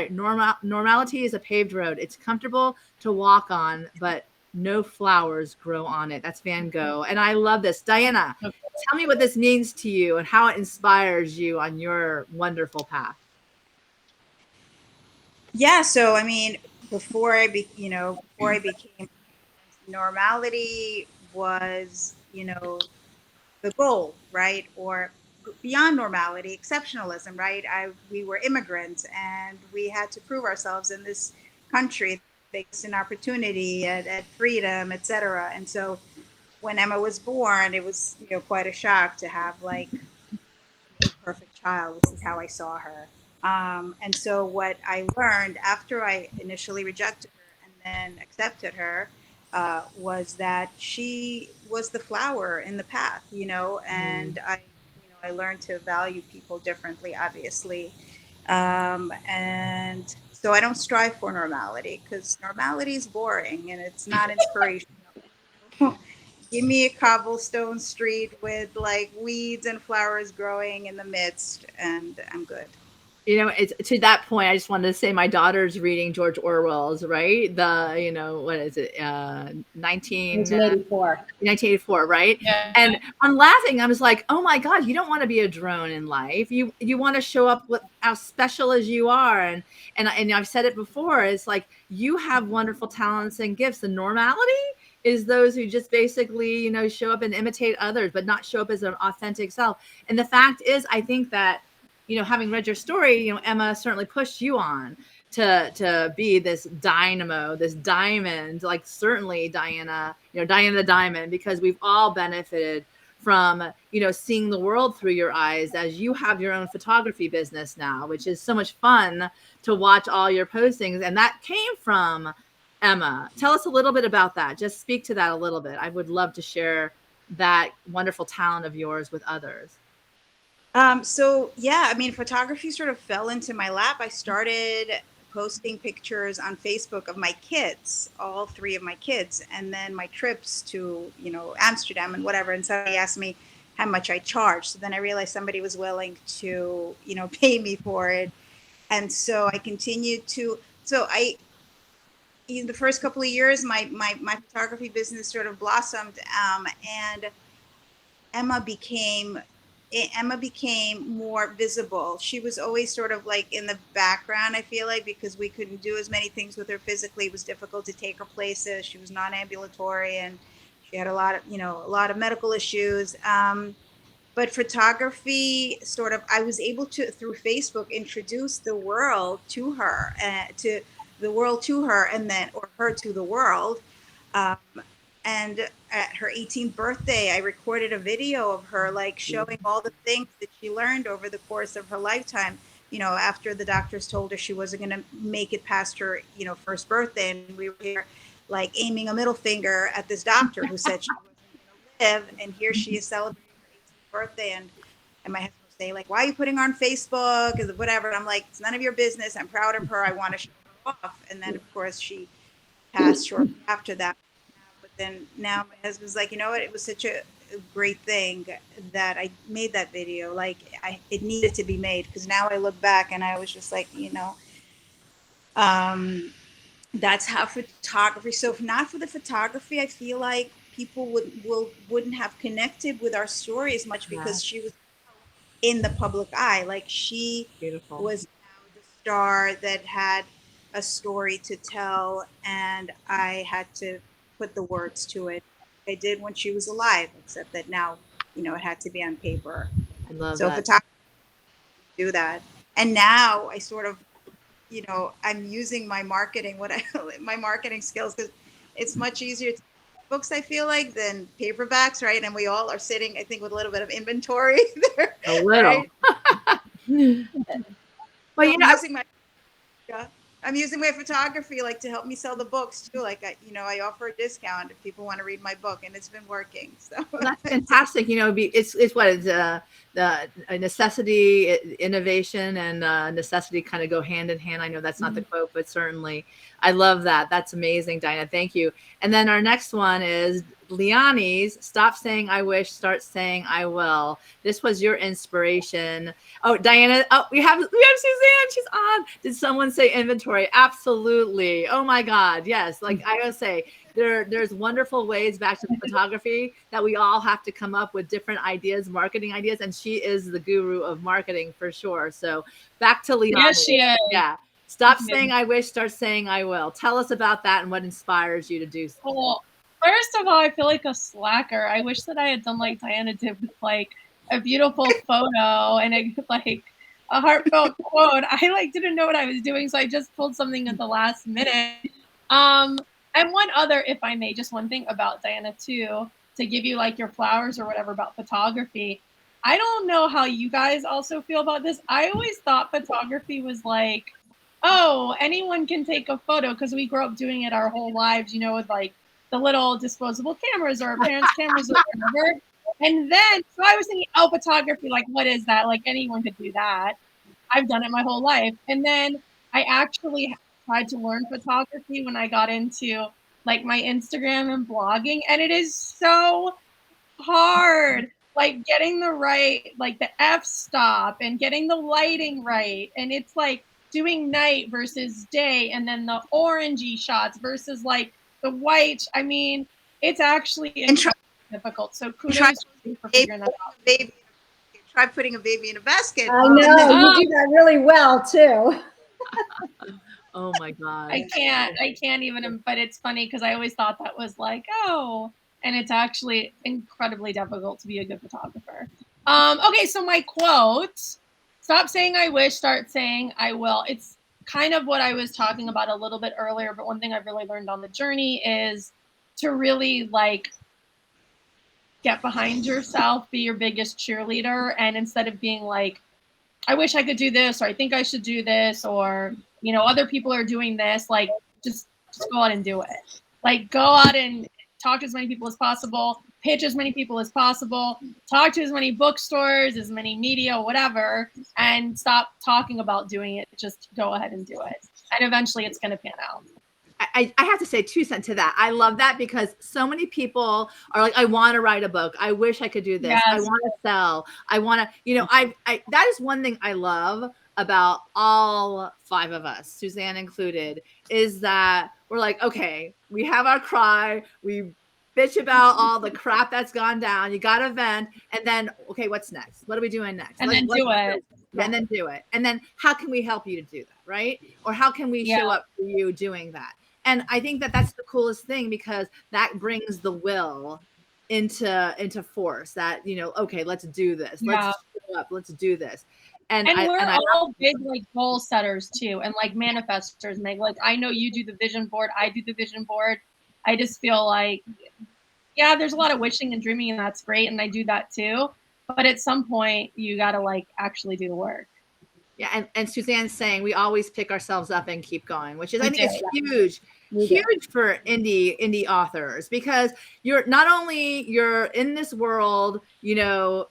[SPEAKER 1] Normality is a paved road. It's comfortable to walk on, but no flowers grow on it. That's Van Gogh. And I love this. Diana, tell me what this means to you and how it inspires you on your wonderful path.
[SPEAKER 4] Yeah. So, before I became, normality was, the goal, right? Or beyond normality, exceptionalism, right? We were immigrants and we had to prove ourselves in this country, based in opportunity, at freedom, etc. And so when Emma was born, it was, quite a shock to have like a perfect child. This is how I saw her. And so what I learned after I initially rejected her and then accepted her was that she was the flower in the path, and I learned to value people differently, obviously. And so I don't strive for normality, because normality is boring and it's not inspirational. Give me a cobblestone street with like weeds and flowers growing in the midst, and I'm good.
[SPEAKER 1] It's to that point, I just wanted to say my daughter's reading George Orwell's, right? What is it? 1984, right?
[SPEAKER 2] Yeah.
[SPEAKER 1] And I'm laughing. I was like, oh my God, you don't want to be a drone in life. You want to show up with how special as you are. And I've said it before. It's like, you have wonderful talents and gifts. The normality is those who just basically, show up and imitate others, but not show up as an authentic self. And the fact is, I think that, having read your story, Emma certainly pushed you on to be this dynamo, this diamond, like certainly Diana, Diana the diamond, because we've all benefited from, seeing the world through your eyes, as you have your own photography business now, which is so much fun to watch all your postings. And that came from Emma. Tell us a little bit about that. Just speak to that a little bit. I would love to share that wonderful talent of yours with others.
[SPEAKER 4] So yeah, I mean, photography sort of fell into my lap. I started posting pictures on Facebook of my kids, all three of my kids, and then my trips to, Amsterdam and whatever. And somebody asked me how much I charged. So then I realized somebody was willing to, pay me for it. And so I continued to, in the first couple of years, my photography business sort of blossomed, and Emma became Emma became more visible. She was always sort of like in the background, I feel like, because we couldn't do as many things with her physically. It was difficult to take her places. She was non-ambulatory, and she had a lot of medical issues. But photography, sort of, I was able to, through Facebook, introduce the world to her, and then, or her to the world. Um, and at her 18th birthday, I recorded a video of her, like, showing all the things that she learned over the course of her lifetime. After the doctors told her she wasn't going to make it past her, first birthday, and we were here, like, aiming a middle finger at this doctor who said she wasn't going to live, and here she is celebrating her 18th birthday, and my husband would say, like, why are you putting her on Facebook, or whatever? And I'm like, it's none of your business. I'm proud of her. I want to show her off. And then, of course, she passed shortly after that. But then now my husband's like, you know what? It was such a great thing that I made that video. Like, it needed to be made, because now I look back and I was just like, that's how photography. So if not for the photography, I feel like people wouldn't have connected with our story as much, because she was in the public eye. Like, she
[SPEAKER 1] Beautiful.
[SPEAKER 4] was now the star that had a story to tell, and I had to put the words to it. I did when she was alive, except that now, it had to be on paper.
[SPEAKER 1] I love
[SPEAKER 4] So
[SPEAKER 1] that.
[SPEAKER 4] photography do that. And now I sort of, I'm using my marketing, my marketing skills, because it's much easier to books, I feel like, than paperbacks, right? And we all are sitting, I think, with a little bit of inventory there.
[SPEAKER 1] A little.
[SPEAKER 4] Right?
[SPEAKER 1] Well,
[SPEAKER 4] I'm using my photography, like, to help me sell the books too. Like, I offer a discount if people want to read my book, and it's been working. So
[SPEAKER 1] that's fantastic. It's what is the necessity, innovation, and necessity kind of go hand in hand. I know that's not the quote, but certainly I love that. That's amazing, Diana. Thank you. And then our next one is Liani's "Stop Saying I Wish, Start Saying I Will." This was your inspiration. Oh, Diana. Oh, we have Suzanne. She's on. Did someone say inventory? Absolutely. Oh my God. Yes. Like I gotta say, there's wonderful ways back to photography that we all have to come up with different ideas, marketing ideas, and she is the guru of marketing for sure. So back to Liani.
[SPEAKER 2] Yes, she is.
[SPEAKER 1] Yeah. Stop saying I wish, start saying I will. Tell us about that and what inspires you to do so.
[SPEAKER 2] Cool. First of all, I feel like a slacker. I wish that I had done like Diana did, with like a beautiful photo and like a heartfelt quote. I didn't know what I was doing, so I just pulled something at the last minute. And one other, if I may, just one thing about Diana too, to give you like your flowers or whatever about photography. I don't know how you guys also feel about this. I always thought photography was like, oh, anyone can take a photo, because we grew up doing it our whole lives, with like the little disposable cameras or our parents' cameras or whatever. And then, so I was thinking, oh, photography, like, what is that? Like, anyone could do that. I've done it my whole life. And then I actually tried to learn photography when I got into like my Instagram and blogging. And it is so hard, like getting the right, like the f-stop and getting the lighting right. And it's like doing night versus day, and then the orangey shots versus like the white. I mean, it's actually difficult. So kudos to you for figuring that out.
[SPEAKER 4] Try putting a baby in a basket.
[SPEAKER 3] I know, you do that really well too.
[SPEAKER 1] Oh my God.
[SPEAKER 2] I can't even, but it's funny because I always thought that was like, oh, and it's actually incredibly difficult to be a good photographer. Okay, so my quote, stop saying I wish, start saying I will. It's kind of what I was talking about a little bit earlier, but one thing I've really learned on the journey is to really like get behind yourself, be your biggest cheerleader, and instead of being like, I wish I could do this, or I think I should do this, or other people are doing this, like just just go out and do it. Like, go out and talk to as many people as possible, pitch as many people as possible, talk to as many bookstores, as many media, whatever, and stop talking about doing it. Just go ahead and do it. And eventually it's going to pan out.
[SPEAKER 1] I have to say 2 cents to that. I love that because so many people are like, I want to write a book. I wish I could do this.
[SPEAKER 2] Yes.
[SPEAKER 1] I want to sell. I want to, you know, I that is one thing I love about all 5 of us, Suzanne included, is that we're like, okay, we have our cry. We bitch about all the crap that's gone down. You got to vent. And then, okay, what's next? What are we doing next?
[SPEAKER 2] And then do it.
[SPEAKER 1] And then do it. And then how can we help you to do that? Right. Or how can we show up for you doing that? And I think that that's the coolest thing because that brings the will into force that, you know, okay, let's do this. Let's show up. Let's do this. And
[SPEAKER 2] we're all big like goal setters too. And like manifestors, Meg, like I know you do the vision board. I do the vision board. I just feel like, yeah, there's a lot of wishing and dreaming and that's great. And I do that too. But at some point you got to like actually do the work.
[SPEAKER 1] Yeah, and Suzanne's saying we always pick ourselves up and keep going, which is I think it's huge for indie authors because you're not only you're in this world, you know,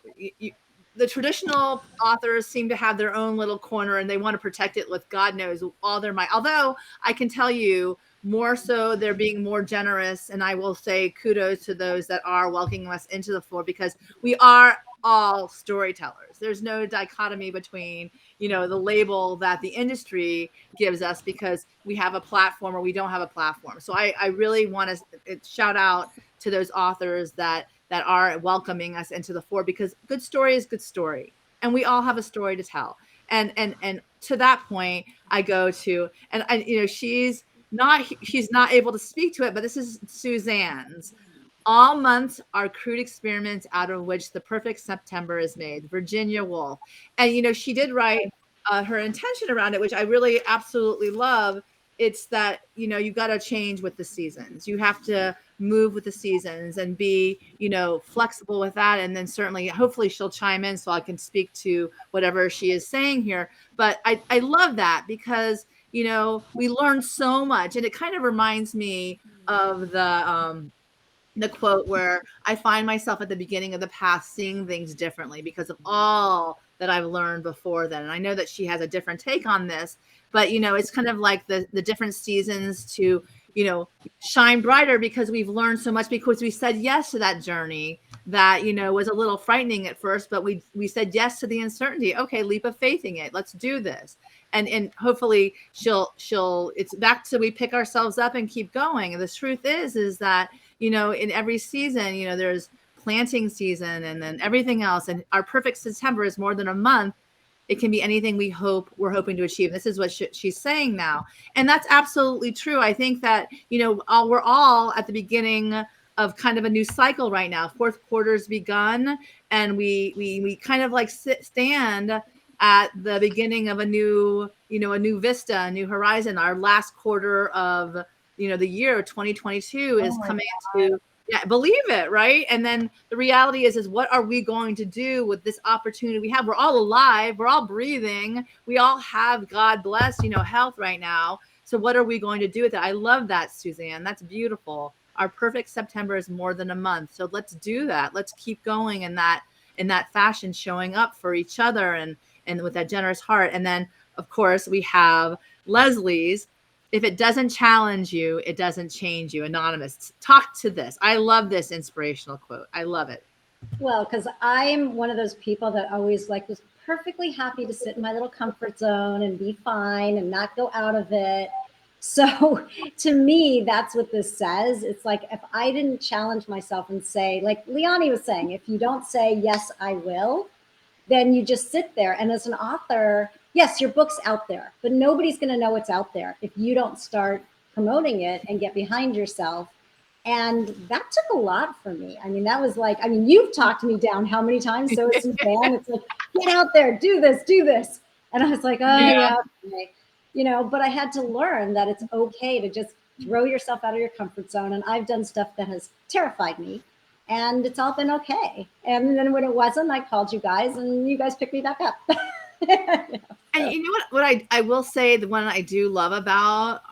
[SPEAKER 1] the traditional authors seem to have their own little corner and they want to protect it with God knows all their might. Although I can tell you more so they're being more generous, and I will say kudos to those that are welcoming us into the floor because we are all storytellers. There's no dichotomy between, you know, the label that the industry gives us because we have a platform or we don't have a platform. So I really want to shout out to those authors that are welcoming us into the fore because good story is good story. And we all have a story to tell. And to that point, I go to, and you know, she's not able to speak to it, but this is Suzanne's. All months are crude experiments out of which the perfect September is made. Virginia Woolf. And, you know, she did write her intention around it, which I really absolutely love. It's that, you know, you got to change with the seasons. You have to move with the seasons and be, you know, flexible with that. And then certainly, hopefully she'll chime in so I can speak to whatever she is saying here. But I love that because, you know, we learn so much. And it kind of reminds me of the quote where I find myself at the beginning of the path seeing things differently because of all that I've learned before then. And I know that she has a different take on this, but, you know, it's kind of like the different seasons to, you know, shine brighter because we've learned so much because we said yes to that journey that, you know, was a little frightening at first, but we said yes to the uncertainty. Okay, leap of faithing it. Let's do this. And hopefully she'll it's back to we pick ourselves up and keep going. And the truth is that, you know, in every season, you know, there's planting season and then everything else. And our perfect September is more than a month. It can be anything we're hoping to achieve. This is what she's saying now. And that's absolutely true. I think that, you know, we're all at the beginning of kind of a new cycle right now. Fourth quarter's begun and we kind of like stand at the beginning of a new vista, a new horizon. Our last quarter of, you know, the year 2022 is coming to, believe it, right? And then the reality is what are we going to do with this opportunity we have? We're all alive, we're all breathing, we all have, God bless, you know, health right now. So what are we going to do with it? I love that, Suzanne. That's beautiful. Our perfect September is more than a month. So let's do that. Let's keep going in that fashion, showing up for each other and with that generous heart. And then, of course, we have Leslie's. If it doesn't challenge you, it doesn't change you. Anonymous. Talk to this. I love this inspirational quote. I love it.
[SPEAKER 3] Well, because I'm one of those people that always like was perfectly happy to sit in my little comfort zone and be fine and not go out of it. So to me, that's what this says. It's like if I didn't challenge myself and say, like Liani was saying, if you don't say, yes, I will, then you just sit there. And as an author, yes, your book's out there, but nobody's going to know it's out there if you don't start promoting it and get behind yourself. And that took a lot for me. I mean, that was like, I mean, you've talked me down how many times? So it's Suzanne, it's like, get out there, do this. And I was like, oh yeah, okay. You know, but I had to learn that it's okay to just throw yourself out of your comfort zone. And I've done stuff that has terrified me. And it's all been okay. And then when it wasn't, I called you guys and you guys picked me back up.
[SPEAKER 1] You know, and you know what I will say, the one I do love about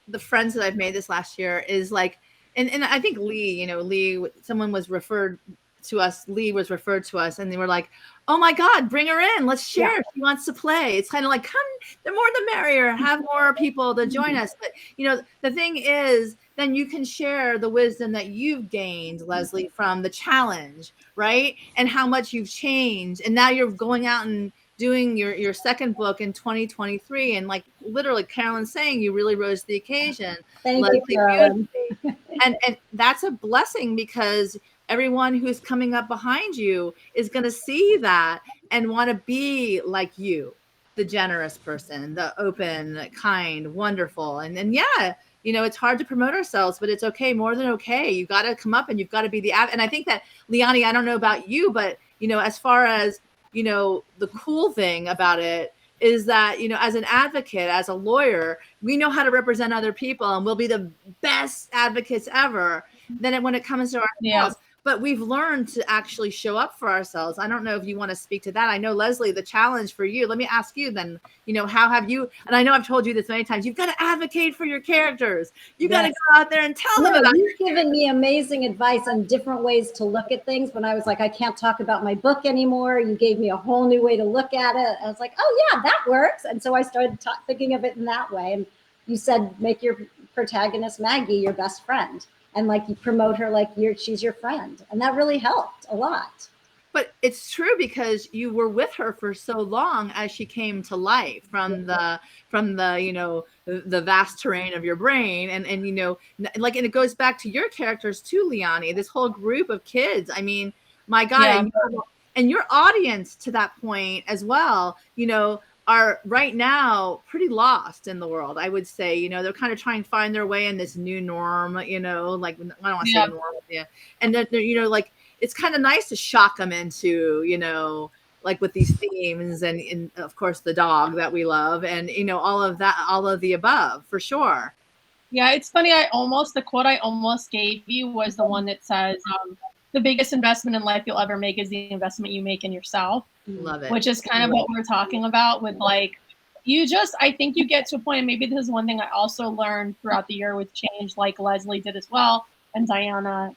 [SPEAKER 1] the friends that I've made this last year is like, and I think Lee, someone was referred to us. Lee was referred to us, and they were like, "Oh my God, bring her in. Let's share.
[SPEAKER 3] Yeah.
[SPEAKER 1] She wants to play." It's kind of like, come, the more the merrier. Have more people to join us. But the thing is, then you can share the wisdom that you've gained, Lesli, from the challenge, right? And how much you've changed, and now you're going out and doing your second book in 2023, and like literally Carolyn's saying, you really rose to the occasion.
[SPEAKER 3] Thank
[SPEAKER 1] Lesli,
[SPEAKER 3] you, Carolyn.
[SPEAKER 1] and that's a blessing, because everyone who's coming up behind you is going to see that and want to be like you, the generous person, the open, kind, wonderful. And yeah, it's hard to promote ourselves, but it's okay, more than okay. You got to come up and you've got to be and I think that, Liani, I don't know about you, but as far as the cool thing about it is that, as an advocate, as a lawyer, we know how to represent other people, and we'll be the best advocates ever. Then when it comes to ourselves, but we've learned to actually show up for ourselves. I don't know if you want to speak to that. I know, Lesli, the challenge for you, let me ask you then, how have you, and I know I've told you this many times, you've got to advocate for your characters. You got to go out there and tell them about
[SPEAKER 3] You've given me amazing advice on different ways to look at things. When I was like, I can't talk about my book anymore, you gave me a whole new way to look at it. I was like, oh yeah, that works. And so I started thinking of it in that way. And you said, make your protagonist, Maggie, your best friend. And like, you promote her like she's your friend. And that really helped a lot.
[SPEAKER 1] But it's true, because you were with her for so long as she came to life from the the vast terrain of your brain. And and it goes back to your characters too, Liani, this whole group of kids. I mean, my God, and your audience to that point as well, are right now pretty lost in the world, I would say. They're kind of trying to find their way in this new norm, like, I don't want to say norm, and they're like, it's kind of nice to shock them into, like with these themes, and of course the dog that we love, and all of that, all of the above, for sure.
[SPEAKER 2] Yeah, it's funny. The quote I almost gave you was the one that says, the biggest investment in life you'll ever make is the investment you make in yourself.
[SPEAKER 1] Love it.
[SPEAKER 2] Which is kind of what we're talking about with like, I think you get to a point, and maybe this is one thing I also learned throughout the year with change, like Lesli did as well, and Diana,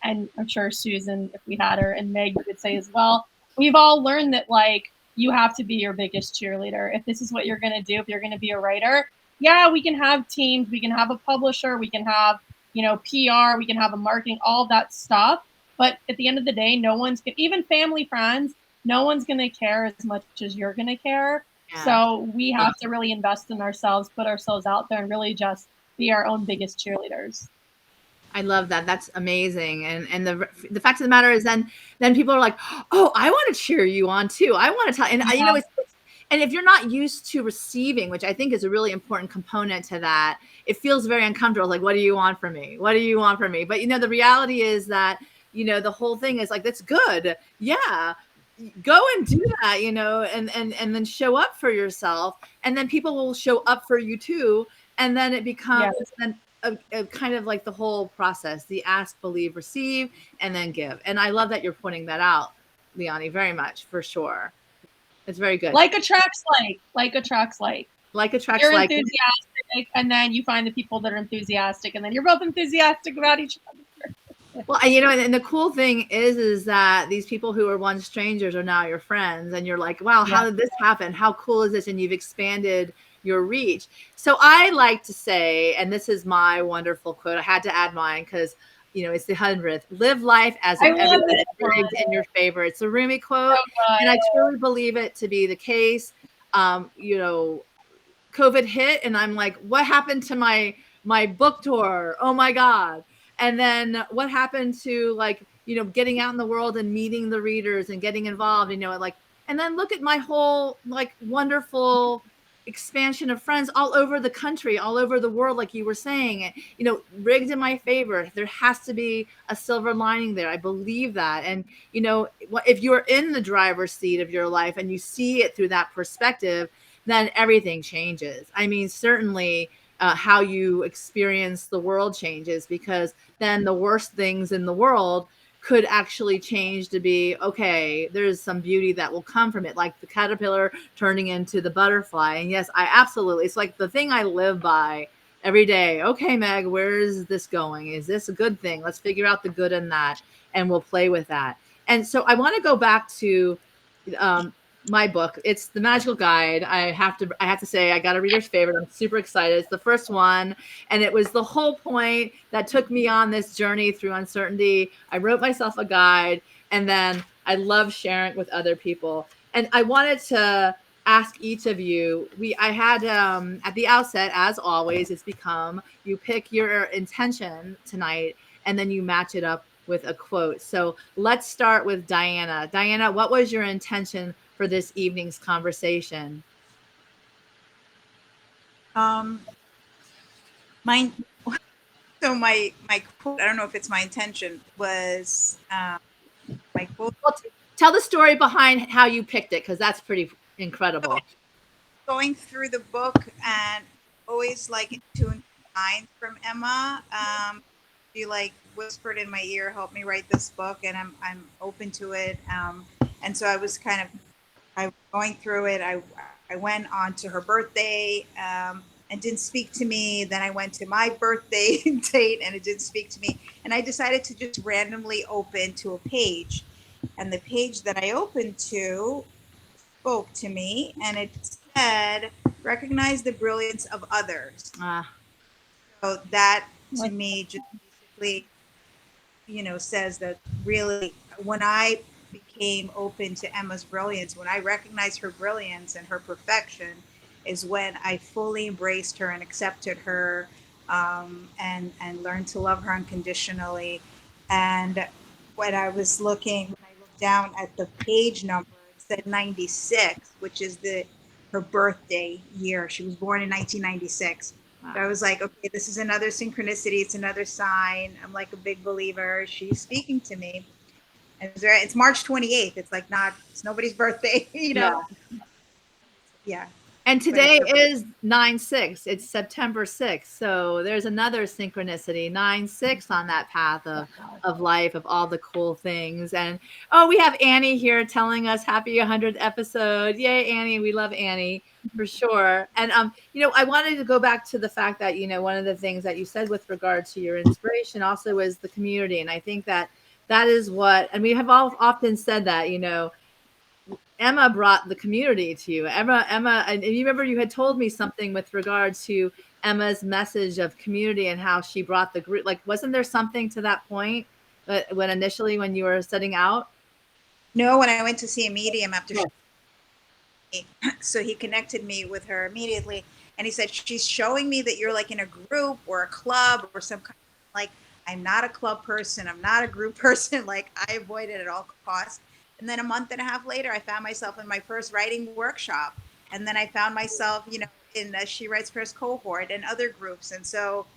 [SPEAKER 2] and I'm sure Susan, if we had her, and Meg would say as well. We've all learned that like, you have to be your biggest cheerleader. If this is what you're going to do, if you're going to be a writer, yeah, we can have teams, we can have a publisher, we can have, PR, we can have a marketing, all that stuff. But at the end of the day, no one's going to, even family, friends, no one's going to care as much as you're going to care. Yeah. So we have to really invest in ourselves, put ourselves out there, and really just be our own biggest cheerleaders.
[SPEAKER 1] I love that. That's amazing. And the fact of the matter is, then people are like, oh, I want to cheer you on too. I want to tell. And and if you're not used to receiving, which I think is a really important component to that, it feels very uncomfortable. Like, what do you want from me? What do you want from me? But the reality is that, the whole thing is like, that's good. Yeah. Go and do that, and then show up for yourself, and then people will show up for you too. And then it becomes then a kind of like the whole process, the ask, believe, receive, and then give. And I love that you're pointing that out, Liani, very much, for sure. It's very good.
[SPEAKER 2] Like attracts like. Like attracts like.
[SPEAKER 1] Like attracts
[SPEAKER 2] you're
[SPEAKER 1] like.
[SPEAKER 2] Enthusiastic, and then you find the people that are enthusiastic, and then you're both enthusiastic about each other.
[SPEAKER 1] Well, and the cool thing is that these people who were once strangers are now your friends, and you're like, wow, how did this happen? How cool is this? And you've expanded your reach. So I like to say, and this is my wonderful quote, I had to add mine because, it's the 100th. Live life as if everything is rigged in your favor. It's a Rumi quote, and I truly believe it to be the case. COVID hit, and I'm like, what happened to my book tour? Oh my God. And then what happened to getting out in the world and meeting the readers and getting involved, and then look at my whole wonderful expansion of friends all over the country, all over the world, like you were saying, rigged in my favor. There has to be a silver lining there. I believe that. And, if you're in the driver's seat of your life and you see it through that perspective, then everything changes. I mean, certainly how you experience the world changes, because then the worst things in the world could actually change to be, okay, there's some beauty that will come from it, like the caterpillar turning into the butterfly. And yes, it's like the thing I live by every day. Okay, Meg, where is this going? Is this a good thing? Let's figure out the good in that, and we'll play with that. And so I want to go back to my book. It's The Magical Guide. I have to say, I got a reader's favorite. I'm super excited. It's the first one, and it was the whole point that took me on this journey through uncertainty. I wrote myself a guide, and then I love sharing it with other people. And I wanted to ask each of you. I had at the outset, as always, it's become you pick your intention tonight, and then you match it up with a quote. So let's start with Diana. Diana, what was your intention for this evening's conversation?
[SPEAKER 4] Mine. So my quote, I don't know if it's my intention, was my quote.
[SPEAKER 1] Well, tell the story behind how you picked it, because that's pretty incredible.
[SPEAKER 4] Going through the book and always like two lines from Emma. She like whispered in my ear, "Help me write this book," and I'm open to it. And so I was going through it. I went on to her birthday and didn't speak to me. Then I went to my birthday date and it didn't speak to me. And I decided to just randomly open to a page. And the page that I opened to spoke to me, and it said, "Recognize the brilliance of others." So that to me just basically, says that really when I became open to Emma's brilliance, when I recognized her brilliance and her perfection, is when I fully embraced her and accepted her, and learned to love her unconditionally. And when I looked down at the page number, it said 96, which is her birthday year. She was born in 1996. Wow. So I was like, okay, this is another synchronicity. It's another sign. I'm like a big believer. She's speaking to me. And it's March 28th. It's like it's nobody's birthday, Yeah.
[SPEAKER 1] And today is 9/6. It's September 6th. So there's another synchronicity, 9/6 on that path of life, of all the cool things. And we have Annie here telling us happy 100th episode. Yay, Annie. We love Annie for sure. And, I wanted to go back to the fact that, one of the things that you said with regard to your inspiration also is the community. And I think that is what, and we have all often said that, Emma brought the community to you. Emma, and you remember you had told me something with regard to Emma's message of community and how she brought the group. Like, wasn't there something to that point when you were setting out?
[SPEAKER 4] No, when I went to see a medium after so he connected me with her immediately, and he said, "She's showing me that you're like in a group or a club or some kind of, like, I'm not a club person. I'm not a group person. Like, I avoid it at all costs." And then a month and a half later, I found myself in my first writing workshop. And then I found myself, in She Writes First cohort and other groups. And so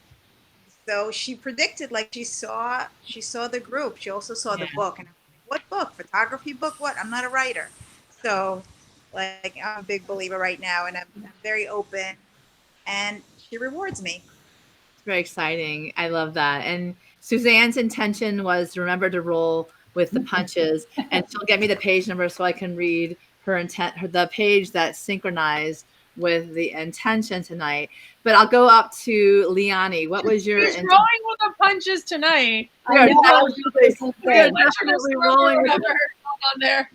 [SPEAKER 4] she predicted, like, she saw the group. She also saw the book. And I'm like, what book? Photography book? What? I'm not a writer. So, like, I'm a big believer right now, and I'm very open. And she rewards me.
[SPEAKER 1] It's very exciting. I love that. And Suzanne's intention was to remember to roll with the punches, and she'll get me the page number so I can read the page that synchronized with the intention tonight. But I'll go up to Liani. What was your
[SPEAKER 2] She's rolling with the punches tonight?
[SPEAKER 1] We are definitely rolling with
[SPEAKER 2] on there.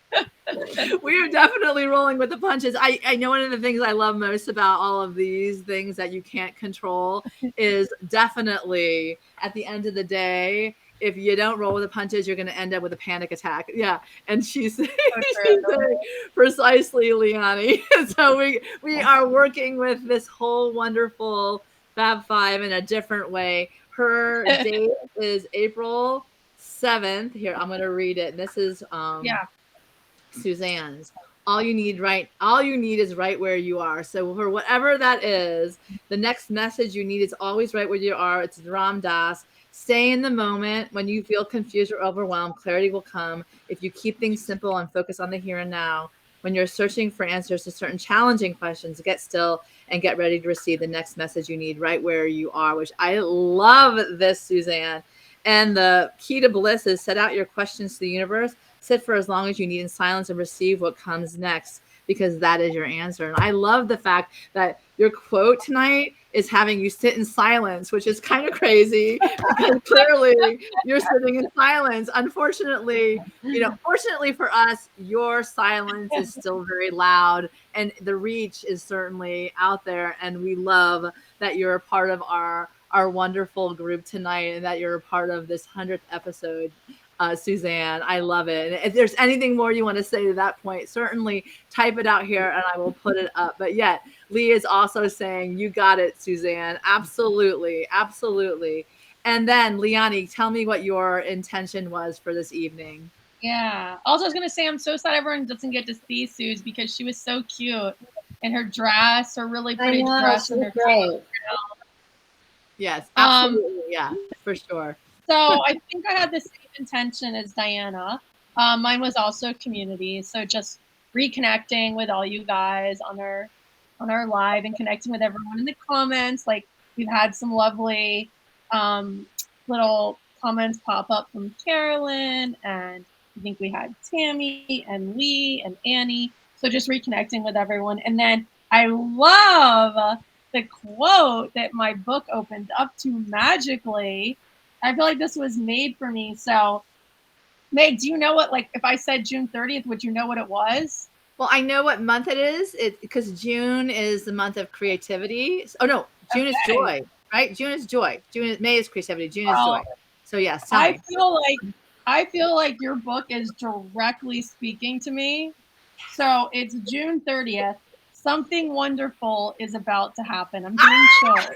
[SPEAKER 1] We are definitely rolling with the punches. I know one of the things I love most about all of these things that you can't control is definitely at the end of the day, if you don't roll with the punches, you're going to end up with a panic attack. Yeah. And she's precisely, Liani. So we are working with this whole wonderful Fab Five in a different way. Her date is April 7th. Here, I'm going to read it. And this is Suzanne's. All you need is right where you are. So for whatever that is, the next message you need is always right where you are. It's Ram Dass. Stay in the moment. When you feel confused or overwhelmed, clarity will come. If you keep things simple and focus on the here and now, when you're searching for answers to certain challenging questions, get still and get ready to receive the next message you need right where you are, which I love this, Suzanne. And the key to bliss is set out your questions to the universe. Sit for as long as you need in silence and receive what comes next, because that is your answer. And I love the fact that your quote tonight is having you sit in silence, which is kind of crazy because clearly you're sitting in silence. Unfortunately, fortunately for us, your silence is still very loud and the reach is certainly out there. And we love that you're a part of our wonderful group tonight and that you're a part of this 100th episode. Suzanne, I love it. And if there's anything more you want to say to that point, certainly type it out here and I will put it up. But yet, Lee is also saying, you got it, Suzanne. Absolutely. Absolutely. And then, Liani, tell me what your intention was for this evening.
[SPEAKER 2] Yeah. Also, I was going to say, I'm so sad everyone doesn't get to see Suze because she was so cute in her dress, her really pretty dress.
[SPEAKER 3] She was great.
[SPEAKER 1] Yes, absolutely. Yeah, for sure.
[SPEAKER 2] So I think I had the same intention as Diana. Mine was also community. So just reconnecting with all you guys on our live and connecting with everyone in the comments. Like we've had some lovely little comments pop up from Carolyn, and I think we had Tammy and Lee and Annie. So just reconnecting with everyone. And then I love the quote that my book opened up to magically. I feel like this was made for me. So, Meg, do you know what, like, if I said June 30th, would you know what it was?
[SPEAKER 1] Well, I know what month it is. Because June is the month of creativity. Oh, no, June is joy, right? June is joy. May is creativity. June is joy. So, yes.
[SPEAKER 2] I feel like your book is directly speaking to me. So, it's June 30th. Something wonderful is about to happen. I'm getting chills.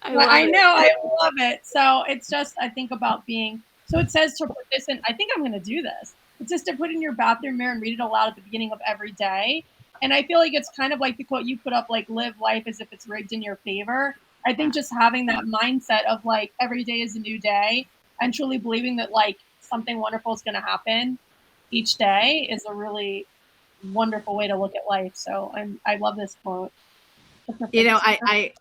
[SPEAKER 2] I know, I love it. So it's just, I think about being, so it says to put this in, I think I'm going to do this. It's just to put in your bathroom mirror and read it aloud at the beginning of every day. And I feel like it's kind of like the quote you put up, like live life as if it's rigged in your favor. I think just having that mindset of like every day is a new day and truly believing that like something wonderful is going to happen each day is a really wonderful way to look at life. So I love this quote.
[SPEAKER 1] I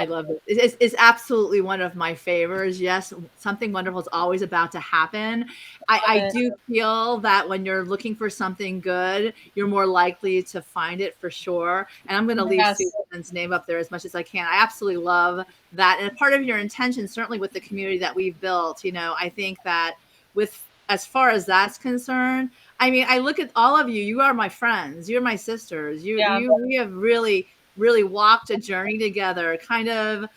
[SPEAKER 1] love it. It's absolutely one of my favorites. Yes, something wonderful is always about to happen. I do feel that when you're looking for something good, you're more likely to find it for sure. And I'm going to leave Suzanne's name up there as much as I can. I absolutely love that. And part of your intention, certainly with the community that we've built, I think that as far as that's concerned, I mean, I look at all of you. You are my friends. You're my sisters. We have really walked a journey together, kind of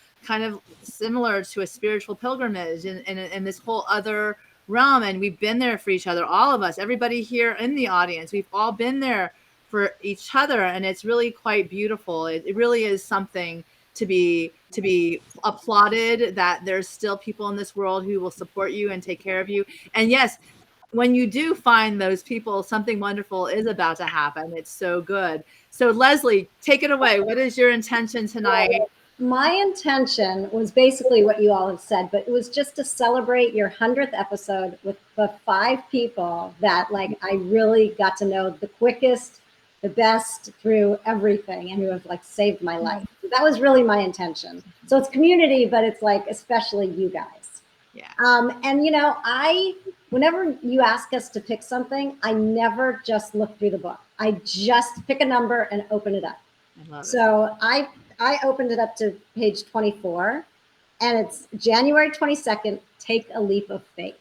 [SPEAKER 1] similar to a spiritual pilgrimage in this whole other realm. And we've been there for each other, all of us, everybody here in the audience. We've all been there for each other. And it's really quite beautiful. It really is something to be applauded that there's still people in this world who will support you and take care of you. And yes, when you do find those people, something wonderful is about to happen. It's so good. So Lesli, take it away. What is your intention tonight?
[SPEAKER 3] My intention was basically what you all have said, but it was just to celebrate your 100th episode with the 5 people that like I really got to know the quickest, the best through everything, and who have like saved my life. So that was really my intention. So it's community, but it's like especially you guys.
[SPEAKER 1] Yeah.
[SPEAKER 3] And whenever you ask us to pick something, I never just look through the book. I just pick a number and open it up.
[SPEAKER 1] I love it.
[SPEAKER 3] So I opened it up to page 24, and it's January 22nd, Take a Leap of Faith.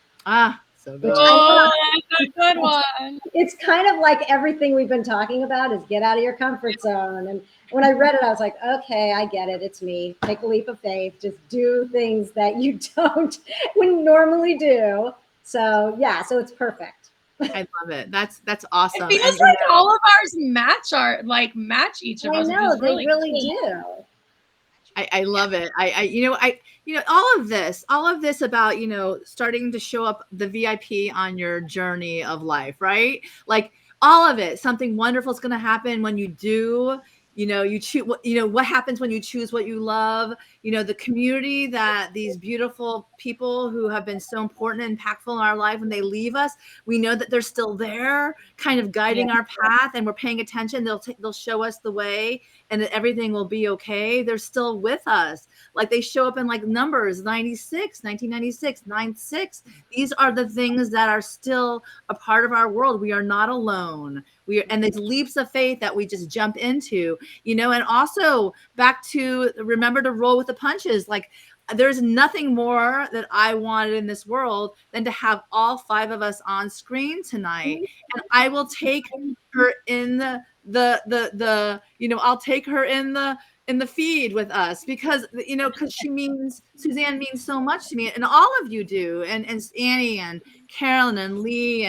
[SPEAKER 1] So good.
[SPEAKER 2] That's a good one.
[SPEAKER 3] It's kind of like everything we've been talking about is get out of your comfort zone. And when I read it, I was like, okay, I get it. It's me. Take a leap of faith. Just do things that you wouldn't normally do. So yeah, so it's perfect.
[SPEAKER 1] I love it. That's awesome.
[SPEAKER 2] It feels like all of ours match each of us.
[SPEAKER 3] I know, they really do.
[SPEAKER 1] I love it. All of this about, starting to show up the VIP on your journey of life, right? Like all of it, something wonderful is going to happen when you do, you choose, what happens when you choose what you love, the community that these beautiful people who have been so important and impactful in our life, when they leave us, we know that they're still there kind of guiding our path, and we're paying attention. They'll show us the way, and that everything will be okay. They're still with us. Like they show up in like numbers 1996, 96. These are the things that are still a part of our world. We are not alone. And these leaps of faith that we just jump into. and also back to remember to roll with the punches. Like, there's nothing more that I wanted in this world than to have all 5 of us on screen tonight. And I will take her in I'll take her in the feed with us because Suzanne means so much to me, and all of you do, and Annie and Carolyn and Lee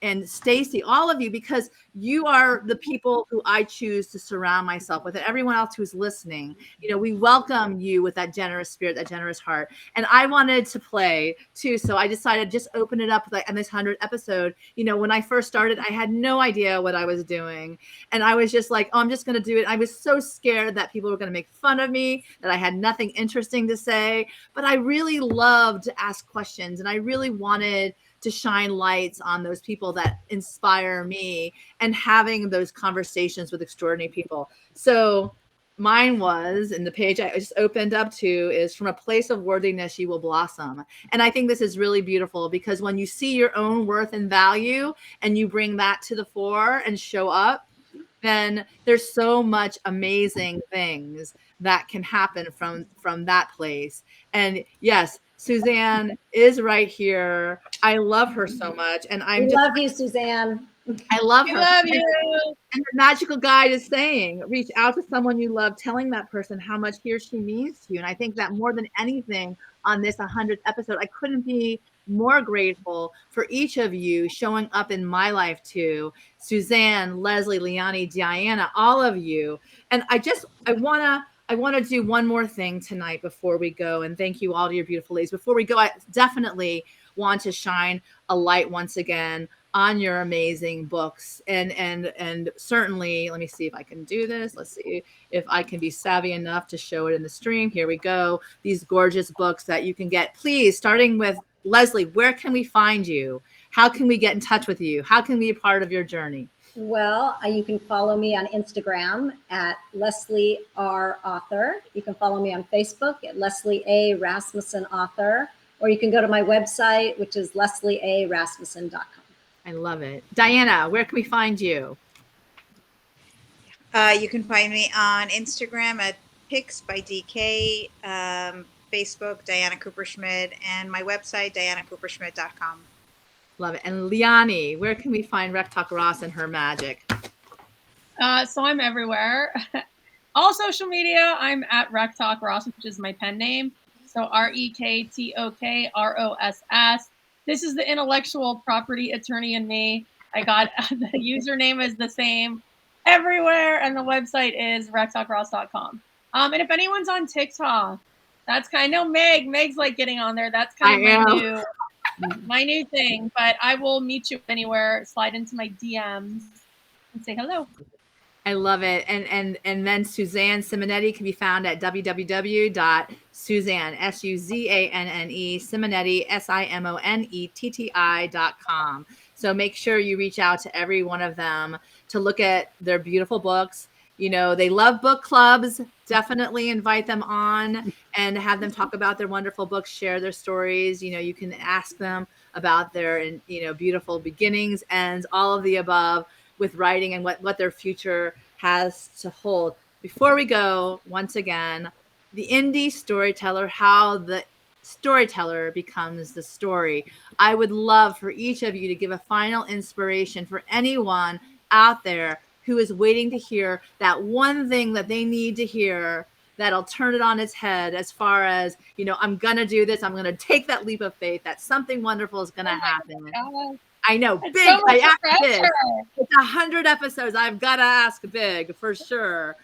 [SPEAKER 1] and Stacy, all of you, because you are the people who I choose to surround myself with, and everyone else who's listening. We welcome you with that generous spirit, that generous heart. And I wanted to play too, so I decided to just open it up in this 100th episode. When I first started, I had no idea what I was doing, and I was just like, oh, I'm just going to do it. I was so scared that people were going to make fun of me, that I had nothing interesting to say, but I really loved to ask questions, and I really wanted to shine lights on those people that inspire me and having those conversations with extraordinary people. So mine was, and the page I just opened up to is from a place of worthiness, you will blossom. And I think this is really beautiful because when you see your own worth and value and you bring that to the fore and show up, then there's so much amazing things that can happen from that place. And yes, Suzanne is right here. I love her so much. And
[SPEAKER 3] We love you, Suzanne.
[SPEAKER 1] I love
[SPEAKER 2] We
[SPEAKER 1] her.
[SPEAKER 2] love you.
[SPEAKER 1] And the magical guide is saying, reach out to someone you love, telling that person how much he or she means to you. And I think that more than anything on this 100th episode, I couldn't be more grateful for each of you showing up in my life too. Suzanne, Lesli, Liani, Diana, all of you. And I want to do one more thing tonight before we go. And thank you all to your beautiful ladies. Before we go, I definitely want to shine a light once again on your amazing books. And certainly, let me see if I can do this. Let's see if I can be savvy enough to show it in the stream. Here we go. These gorgeous books that you can get. Please, starting with Lesli, where can we find you? How can we get in touch with you? How can we be a part of your journey?
[SPEAKER 3] Well, you can follow me on Instagram at Lesli R Author. You can follow me on Facebook at Lesli A Rasmussen Author, or you can go to my website, which is lesliarasmussen.com.
[SPEAKER 1] I love it. Diana, where can we find you?
[SPEAKER 4] You can find me on Instagram at Pics by DK, Facebook, Diana Kupershmit, and my website, dianakupershmit.com.
[SPEAKER 1] Love it. And Liani, where can we find Rektak Ross and her magic?
[SPEAKER 2] So I'm everywhere. All social media, I'm at Rektok Ross, which is my pen name. So REKTOKROSS. This is the intellectual property attorney in me. I got the username is the same everywhere, and the website is rektokross.com. And if anyone's on TikTok, I know Meg's like getting on there. That's kind of my new thing. But I will meet you anywhere. Slide into my DMs and say hello.
[SPEAKER 1] I love it. And then Suzanne Simonetti can be found at www.suzanne, SUZANNE, Simonetti, SIMONETTI.com. So make sure you reach out to every one of them to look at their beautiful books. They love book clubs. Definitely invite them on and have them talk about their wonderful books, share their stories. You can ask them about their, beautiful beginnings, ends, all of the above with writing and what their future has to hold. Before we go, once again, the indie storyteller, how the storyteller becomes the story. I would love for each of you to give a final inspiration for anyone out there who is waiting to hear that one thing that they need to hear that'll turn it on its head as far as, I'm going to do this. I'm going to take that leap of faith that something wonderful is going to happen.
[SPEAKER 2] God.
[SPEAKER 1] I know,
[SPEAKER 2] It's
[SPEAKER 1] big.
[SPEAKER 2] so much
[SPEAKER 1] I ask
[SPEAKER 2] pressure.
[SPEAKER 1] big. It's 100 episodes. I've got to ask big for sure,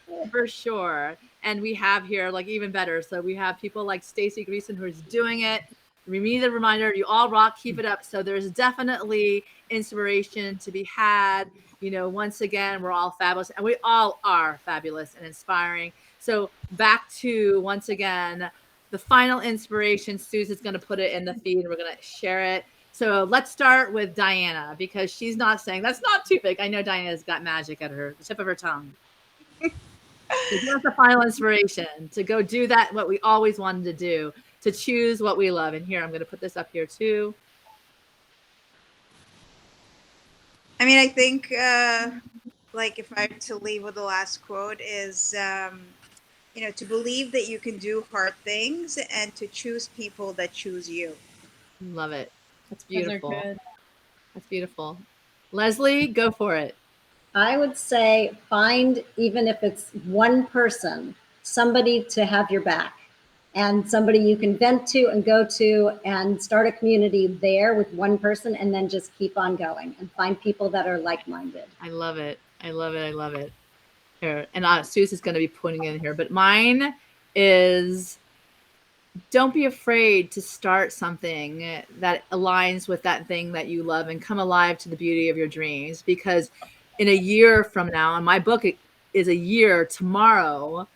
[SPEAKER 1] And we have here even better. So we have people like Stacy Greason who's doing it. We need a reminder. You all rock. Keep it up. So there's definitely inspiration to be had. Once again, we're all fabulous, and we all are fabulous and inspiring. So back to once again the final inspiration. Susan's going to put it in the feed, and we're going to share it. So let's start with Diana, because she's not saying that's not too big. I know Diana's got magic at the tip of her tongue. So that's the final inspiration to go do that, what we always wanted to do, to choose what we love. And here, I'm going to put this up here too.
[SPEAKER 4] I mean, I think like if I were to leave with the last quote is, to believe that you can do hard things and to choose people that choose you.
[SPEAKER 1] Love it. That's
[SPEAKER 2] Those are
[SPEAKER 1] beautiful.
[SPEAKER 2] good.
[SPEAKER 1] That's beautiful. Lesli, go for it.
[SPEAKER 3] I would say find, even if it's one person, somebody to have your back and somebody you can vent to and go to and start a community there with one person, and then just keep on going and find people that are like-minded.
[SPEAKER 1] I love it. I love it. I love it. Here, and Susan's going to be putting in here, but mine is don't be afraid to start something that aligns with that thing that you love and come alive to the beauty of your dreams. Because in a year from now, and my book is a year tomorrow,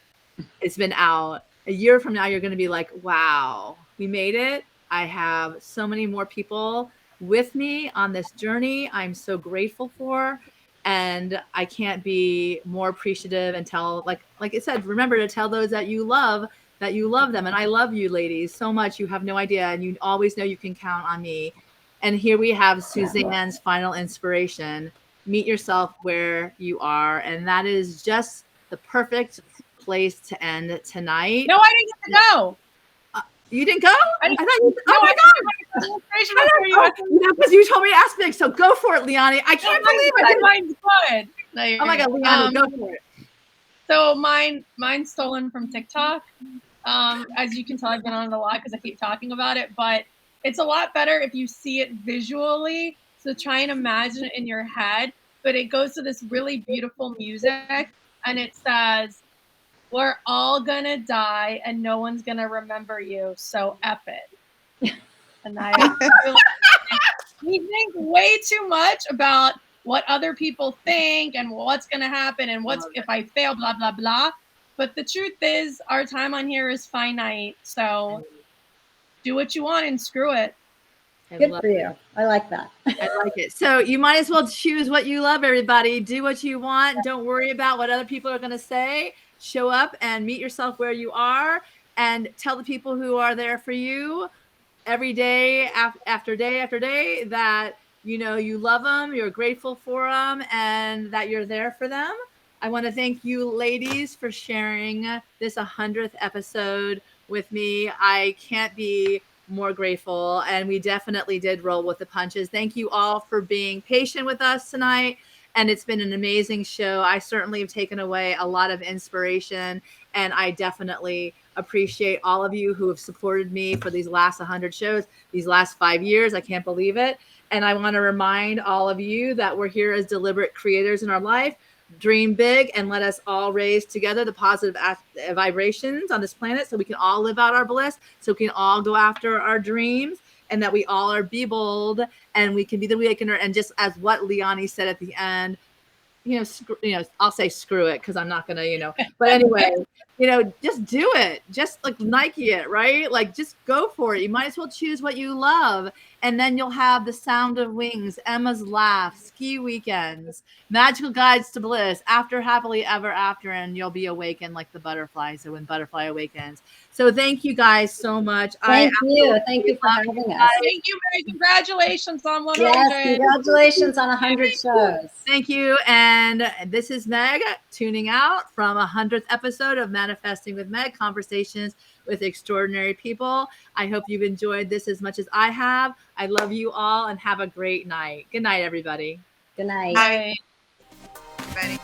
[SPEAKER 1] it's been out. A year from now, you're going to be like, wow, we made it. I have so many more people with me on this journey. I'm so grateful for. And I can't be more appreciative and tell, like I said, remember to tell those that you love them. And I love you ladies so much. You have no idea. And you always know you can count on me. And here we have Suzanne's final inspiration. Meet yourself where you are. And that is just the perfect place to end tonight.
[SPEAKER 2] No, I didn't get to go.
[SPEAKER 1] You didn't go?
[SPEAKER 2] I
[SPEAKER 1] thought you,
[SPEAKER 2] no,
[SPEAKER 1] oh my
[SPEAKER 2] I
[SPEAKER 1] God.
[SPEAKER 2] because
[SPEAKER 1] You told me to ask Big, so go for it, Liani. I can't believe it.
[SPEAKER 2] Mine's good.
[SPEAKER 1] Oh my God, Liani, go for it.
[SPEAKER 2] So mine's stolen from TikTok. As you can tell, I've been on it a lot because I keep talking about it, but it's a lot better if you see it visually. So try and imagine it in your head, but it goes to this really beautiful music and it says, "We're all gonna die and no one's gonna remember you, so F it." And we think way too much about what other people think and what's gonna happen and what's if I fail, blah, blah, blah. But the truth is our time on here is finite. So do what you want and screw it.
[SPEAKER 3] Good for you. I like that.
[SPEAKER 1] I like it. So you might as well choose what you love, everybody. Do what you want. Don't worry about what other people are going to say. Show up and meet yourself where you are and tell the people who are there for you every day after day after day that, you love them, you're grateful for them, and that you're there for them. I want to thank you ladies for sharing this 100th episode with me. I can't be more grateful, and we definitely did roll with the punches. Thank you all for being patient with us tonight, and it's been an amazing show. I certainly have taken away a lot of inspiration, and I definitely appreciate all of you who have supported me for these last 100 shows, these last 5 years. I can't believe it. And I want to remind all of you that we're here as deliberate creators in our life. Dream big and let us all raise together the positive vibrations on this planet so we can all live out our bliss, so we can all go after our dreams, and that we all are be bold and we can be the awakener. And just as what Liani said at the end, I'll say screw it because I'm not going to, but anyway, just do it. Just like Nike it, right? Like just go for it. You might as well choose what you love. And then you'll have the sound of wings, Emma's laugh, ski weekends, magical guides to bliss, after happily ever after, and you'll be awakened like the butterfly. So when butterfly awakens. So thank you guys so much.
[SPEAKER 3] Thank you. Thank you for having us.
[SPEAKER 2] Thank you, Mary. Congratulations on 100.
[SPEAKER 3] Yes, congratulations on 100 shows.
[SPEAKER 1] Thank you. And this is Meg tuning out from 100th episode of Manifesting with Meg, Conversations with Extraordinary People. I hope you've enjoyed this as much as I have. I love you all and have a great night. Good night, everybody.
[SPEAKER 3] Good night.
[SPEAKER 4] Bye. Everybody.